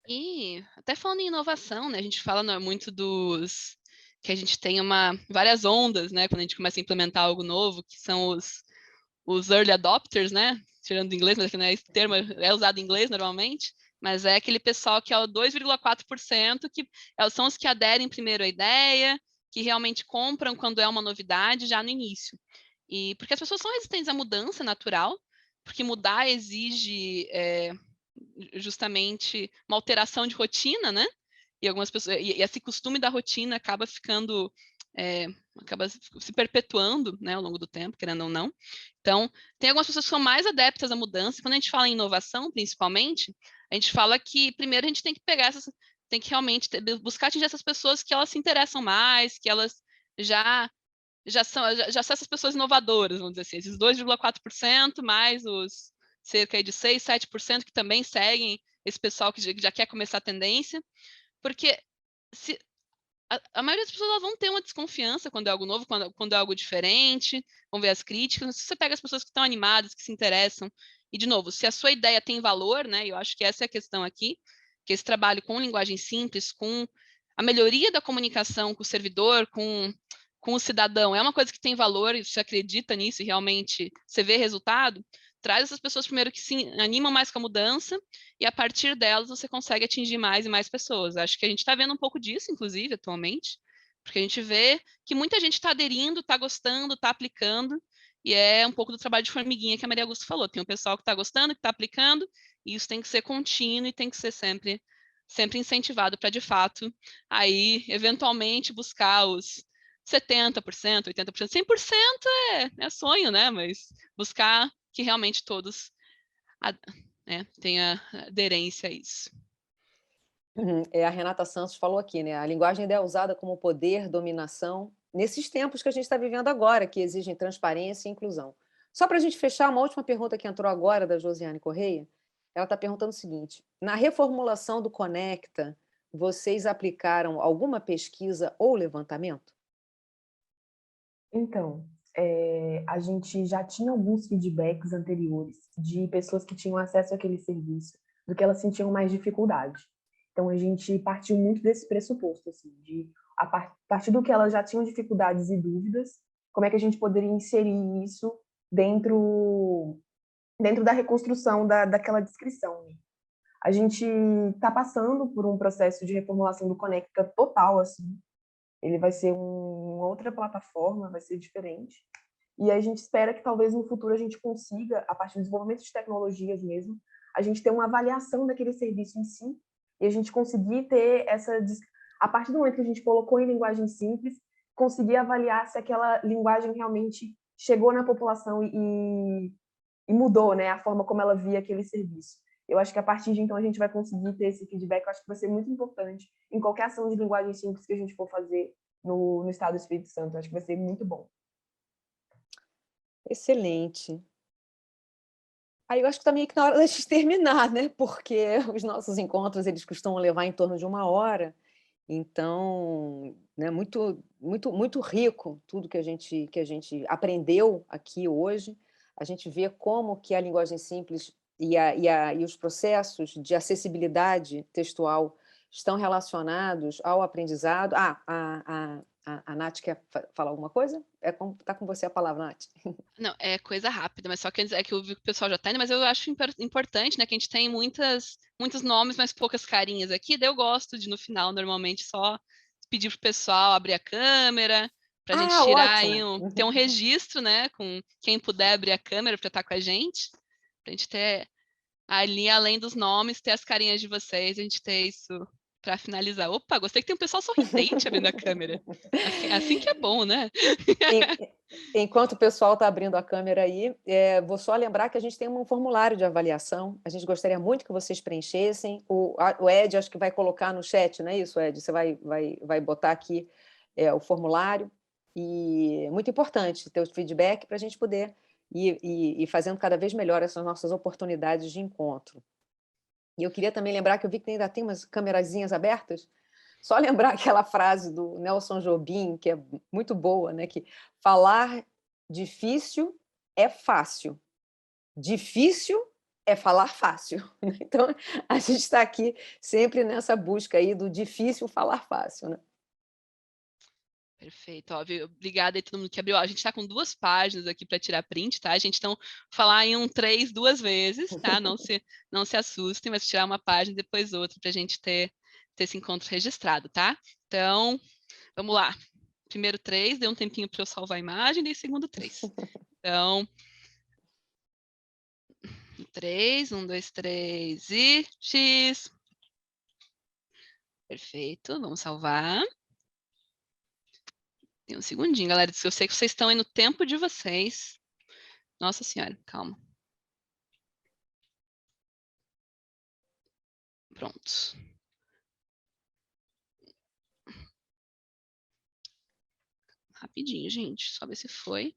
E até falando em inovação, né? A gente fala muito dos que a gente tem várias ondas, né? Quando a gente começa a implementar algo novo, que são os early adopters, né? Tirando do inglês, mas que, né, esse termo é usado em inglês normalmente, mas é aquele pessoal que é o 2,4% que são os que aderem primeiro à ideia, que realmente compram quando é uma novidade já no início. E porque as pessoas são resistentes à mudança natural, porque mudar exige justamente uma alteração de rotina, né? E algumas pessoas, e esse costume da rotina acaba ficando, acaba se perpetuando, né, ao longo do tempo, querendo ou não. Então, tem algumas pessoas que são mais adeptas à mudança. Quando a gente fala em inovação, principalmente, a gente fala que primeiro a gente tem que pegar tem que realmente buscar atingir essas pessoas que elas se interessam mais, que elas já são essas pessoas inovadoras, vamos dizer assim, esses 2,4% mais os cerca de 6, 7% que também seguem esse pessoal que já quer começar a tendência, porque se, a maioria das pessoas elas vão ter uma desconfiança quando é algo novo, quando é algo diferente, vão ver as críticas, mas se você pega as pessoas que estão animadas, que se interessam, e de novo, se a sua ideia tem valor, né, eu acho que essa é a questão aqui, que esse trabalho com linguagem simples, com a melhoria da comunicação com o servidor, com o cidadão, é uma coisa que tem valor, e você acredita nisso e realmente você vê resultado, traz essas pessoas primeiro que se animam mais com a mudança, e a partir delas você consegue atingir mais e mais pessoas. Acho que a gente está vendo um pouco disso, inclusive, atualmente, porque a gente vê que muita gente está aderindo, está gostando, está aplicando, e é um pouco do trabalho de formiguinha que a Maria Augusta falou. Tem um pessoal que está gostando, que está aplicando, e isso tem que ser contínuo e tem que ser sempre incentivado para, de fato, aí, eventualmente, buscar os 70%, 80%, 100% é sonho, né? Mas buscar que realmente todos tenham aderência a isso. A Renata Santos falou aqui, né? A linguagem é usada como poder, dominação, nesses tempos que a gente está vivendo agora, que exigem transparência e inclusão. Só para a gente fechar, uma última pergunta que entrou agora, da Josiane Correia. Ela está perguntando o seguinte: na reformulação do Conecta, vocês aplicaram alguma pesquisa ou levantamento? Então, a gente já tinha alguns feedbacks anteriores de pessoas que tinham acesso àquele serviço, do que elas sentiam mais dificuldade. Então, a gente partiu muito desse pressuposto, assim, de a partir do que elas já tinham dificuldades e dúvidas, como é que a gente poderia inserir isso dentro da reconstrução daquela descrição. Né? A gente está passando por um processo de reformulação do Conecta total, assim. Ele vai ser uma outra plataforma, vai ser diferente. E a gente espera que talvez no futuro a gente consiga, a partir do desenvolvimento de tecnologias mesmo, a gente ter uma avaliação daquele serviço em si e a gente conseguir ter a partir do momento que a gente colocou em linguagem simples, conseguir avaliar se aquela linguagem realmente chegou na população e mudou, né, a forma como ela via aquele serviço. Eu acho que a partir de então a gente vai conseguir ter esse feedback, eu acho que vai ser muito importante em qualquer ação de linguagem simples que a gente for fazer no Estado do Espírito Santo. Eu acho que vai ser muito bom. Excelente. Aí eu acho que está meio que na hora da gente terminar, né? Porque os nossos encontros eles costumam levar em torno de 1 hora. Então, né, muito, muito, muito rico tudo que a gente aprendeu aqui hoje. A gente vê como que a linguagem simples e os processos de acessibilidade textual estão relacionados ao aprendizado. A Nath quer falar alguma coisa? Está com você a palavra, Nath. Não, é coisa rápida, mas só que é que eu vi que o pessoal já tá indo, mas eu acho importante, né, que a gente tem muitos nomes, mas poucas carinhas aqui, daí eu gosto de, no final, normalmente, só pedir pro pessoal abrir a câmera, pra gente tirar aí, ter um registro, né, com quem puder abrir a câmera pra estar com a gente, pra gente ter ali, além dos nomes, ter as carinhas de vocês, a gente ter isso para finalizar. Opa, gostei que tem um pessoal sorridente abrindo a câmera. Assim que é bom, né? Enquanto o pessoal está abrindo a câmera aí, vou só lembrar que a gente tem um formulário de avaliação. A gente gostaria muito que vocês preenchessem. O Ed, acho que vai colocar no chat, não é isso, Ed? Você vai botar aqui o formulário. E muito importante ter o feedback para a gente poder ir fazendo cada vez melhor essas nossas oportunidades de encontro. E eu queria também lembrar que eu vi que ainda tem umas câmerazinhas abertas. Só lembrar aquela frase do Nelson Jobim, que é muito boa, né? Que falar difícil é fácil, difícil é falar fácil. Então, a gente está aqui sempre nessa busca aí do difícil falar fácil, né? Perfeito, ó, obrigada aí todo mundo que abriu. A gente está com 2 páginas aqui para tirar print, tá? A gente então falar em 3 2 vezes, tá? Não se assustem, mas tirar uma página e depois outra para a gente ter esse encontro registrado, tá? Então, vamos lá. Primeiro 3, deu um tempinho para eu salvar a imagem, e segundo 3. Então, 3, 1, 2, 3 e X. Perfeito, vamos salvar. Tem um segundinho, galera. Eu sei que vocês estão aí no tempo de vocês. Nossa Senhora, calma. Pronto. Rapidinho, gente. Só ver se foi.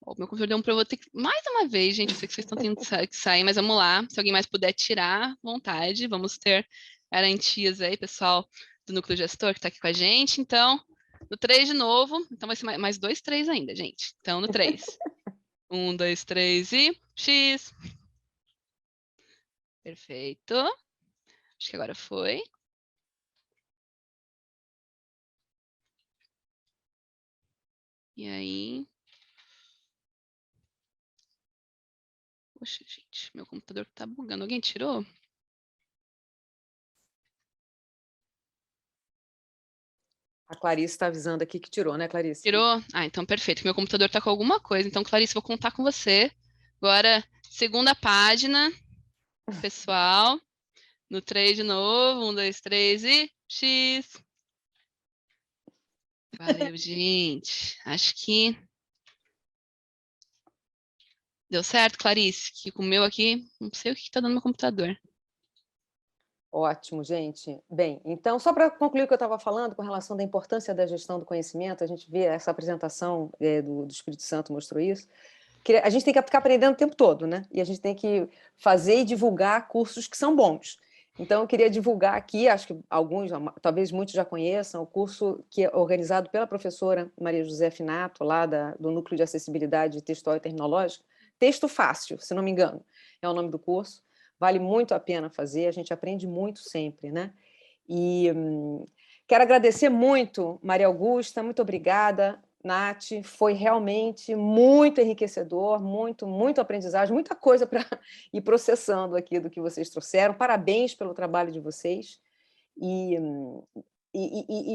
O meu computador deu um problema. Vou ter que... Mais uma vez, gente. Eu sei que vocês estão tendo que sair, mas vamos lá. Se alguém mais puder tirar, vontade. Vamos ter garantias aí, pessoal do núcleo gestor que está aqui com a gente. Então, no 3 de novo. Então, vai ser mais 2, 3 ainda, gente. Então, no 3. 1, 2, 3 e X. Perfeito. Acho que agora foi. E aí... Poxa, gente, meu computador tá bugando. Alguém tirou? A Clarice está avisando aqui que tirou, né, Clarice? Tirou? Ah, então perfeito. Meu computador tá com alguma coisa. Então, Clarice, vou contar com você. Agora, segunda página, pessoal. No 3 de novo. 1, 2, 3 e X. Valeu, gente. Acho que deu certo, Clarice. Que com o meu aqui, não sei o que tá dando no meu computador. Ótimo, gente. Bem, então, só para concluir o que eu estava falando com relação da importância da gestão do conhecimento, a gente vê essa apresentação do Espírito Santo mostrou isso, que a gente tem que ficar aprendendo o tempo todo, né? E a gente tem que fazer e divulgar cursos que são bons. Então, eu queria divulgar aqui, acho que alguns, talvez muitos já conheçam, o curso que é organizado pela professora Maria José Finato, lá do Núcleo de Acessibilidade Textual e Terminológica, Texto Fácil, se não me engano, é o nome do curso. Vale muito a pena fazer, a gente aprende muito sempre, né? E quero agradecer muito, Maria Augusta, muito obrigada, Nath, foi realmente muito enriquecedor, muito aprendizagem, muita coisa para ir processando aqui do que vocês trouxeram. Parabéns pelo trabalho de vocês. E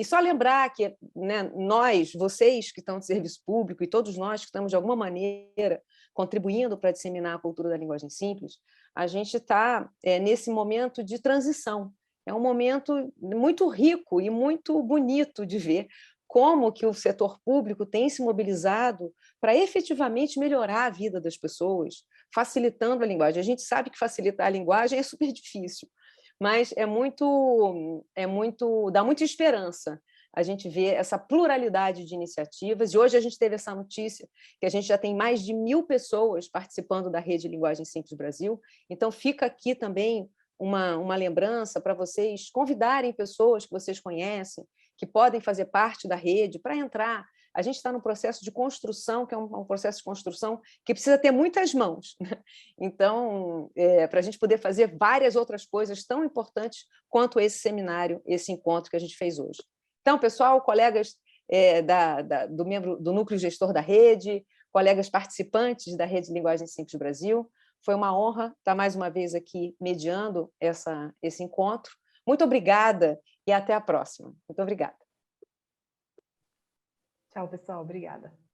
só lembrar que, né, nós, vocês que estão de serviço público e todos nós que estamos, de alguma maneira, contribuindo para disseminar a cultura da linguagem simples, a gente está nesse momento de transição. É um momento muito rico e muito bonito de ver como que o setor público tem se mobilizado para efetivamente melhorar a vida das pessoas, facilitando a linguagem. A gente sabe que facilitar a linguagem é super difícil, mas dá muita esperança a gente vê essa pluralidade de iniciativas, e hoje a gente teve essa notícia que a gente já tem mais de 1.000 pessoas participando da Rede Linguagem Simples Brasil, então fica aqui também uma lembrança para vocês convidarem pessoas que vocês conhecem, que podem fazer parte da rede, para entrar. a gente está num processo de construção, que é um processo de construção que precisa ter muitas mãos. Então, para a gente poder fazer várias outras coisas tão importantes quanto esse seminário, esse encontro que a gente fez hoje. Então, pessoal, colegas do Núcleo Gestor da Rede, colegas participantes da Rede de Linguagem Simples Brasil, foi uma honra estar mais uma vez aqui mediando esse encontro. Muito obrigada e até a próxima. Muito obrigada. Tchau, pessoal. Obrigada.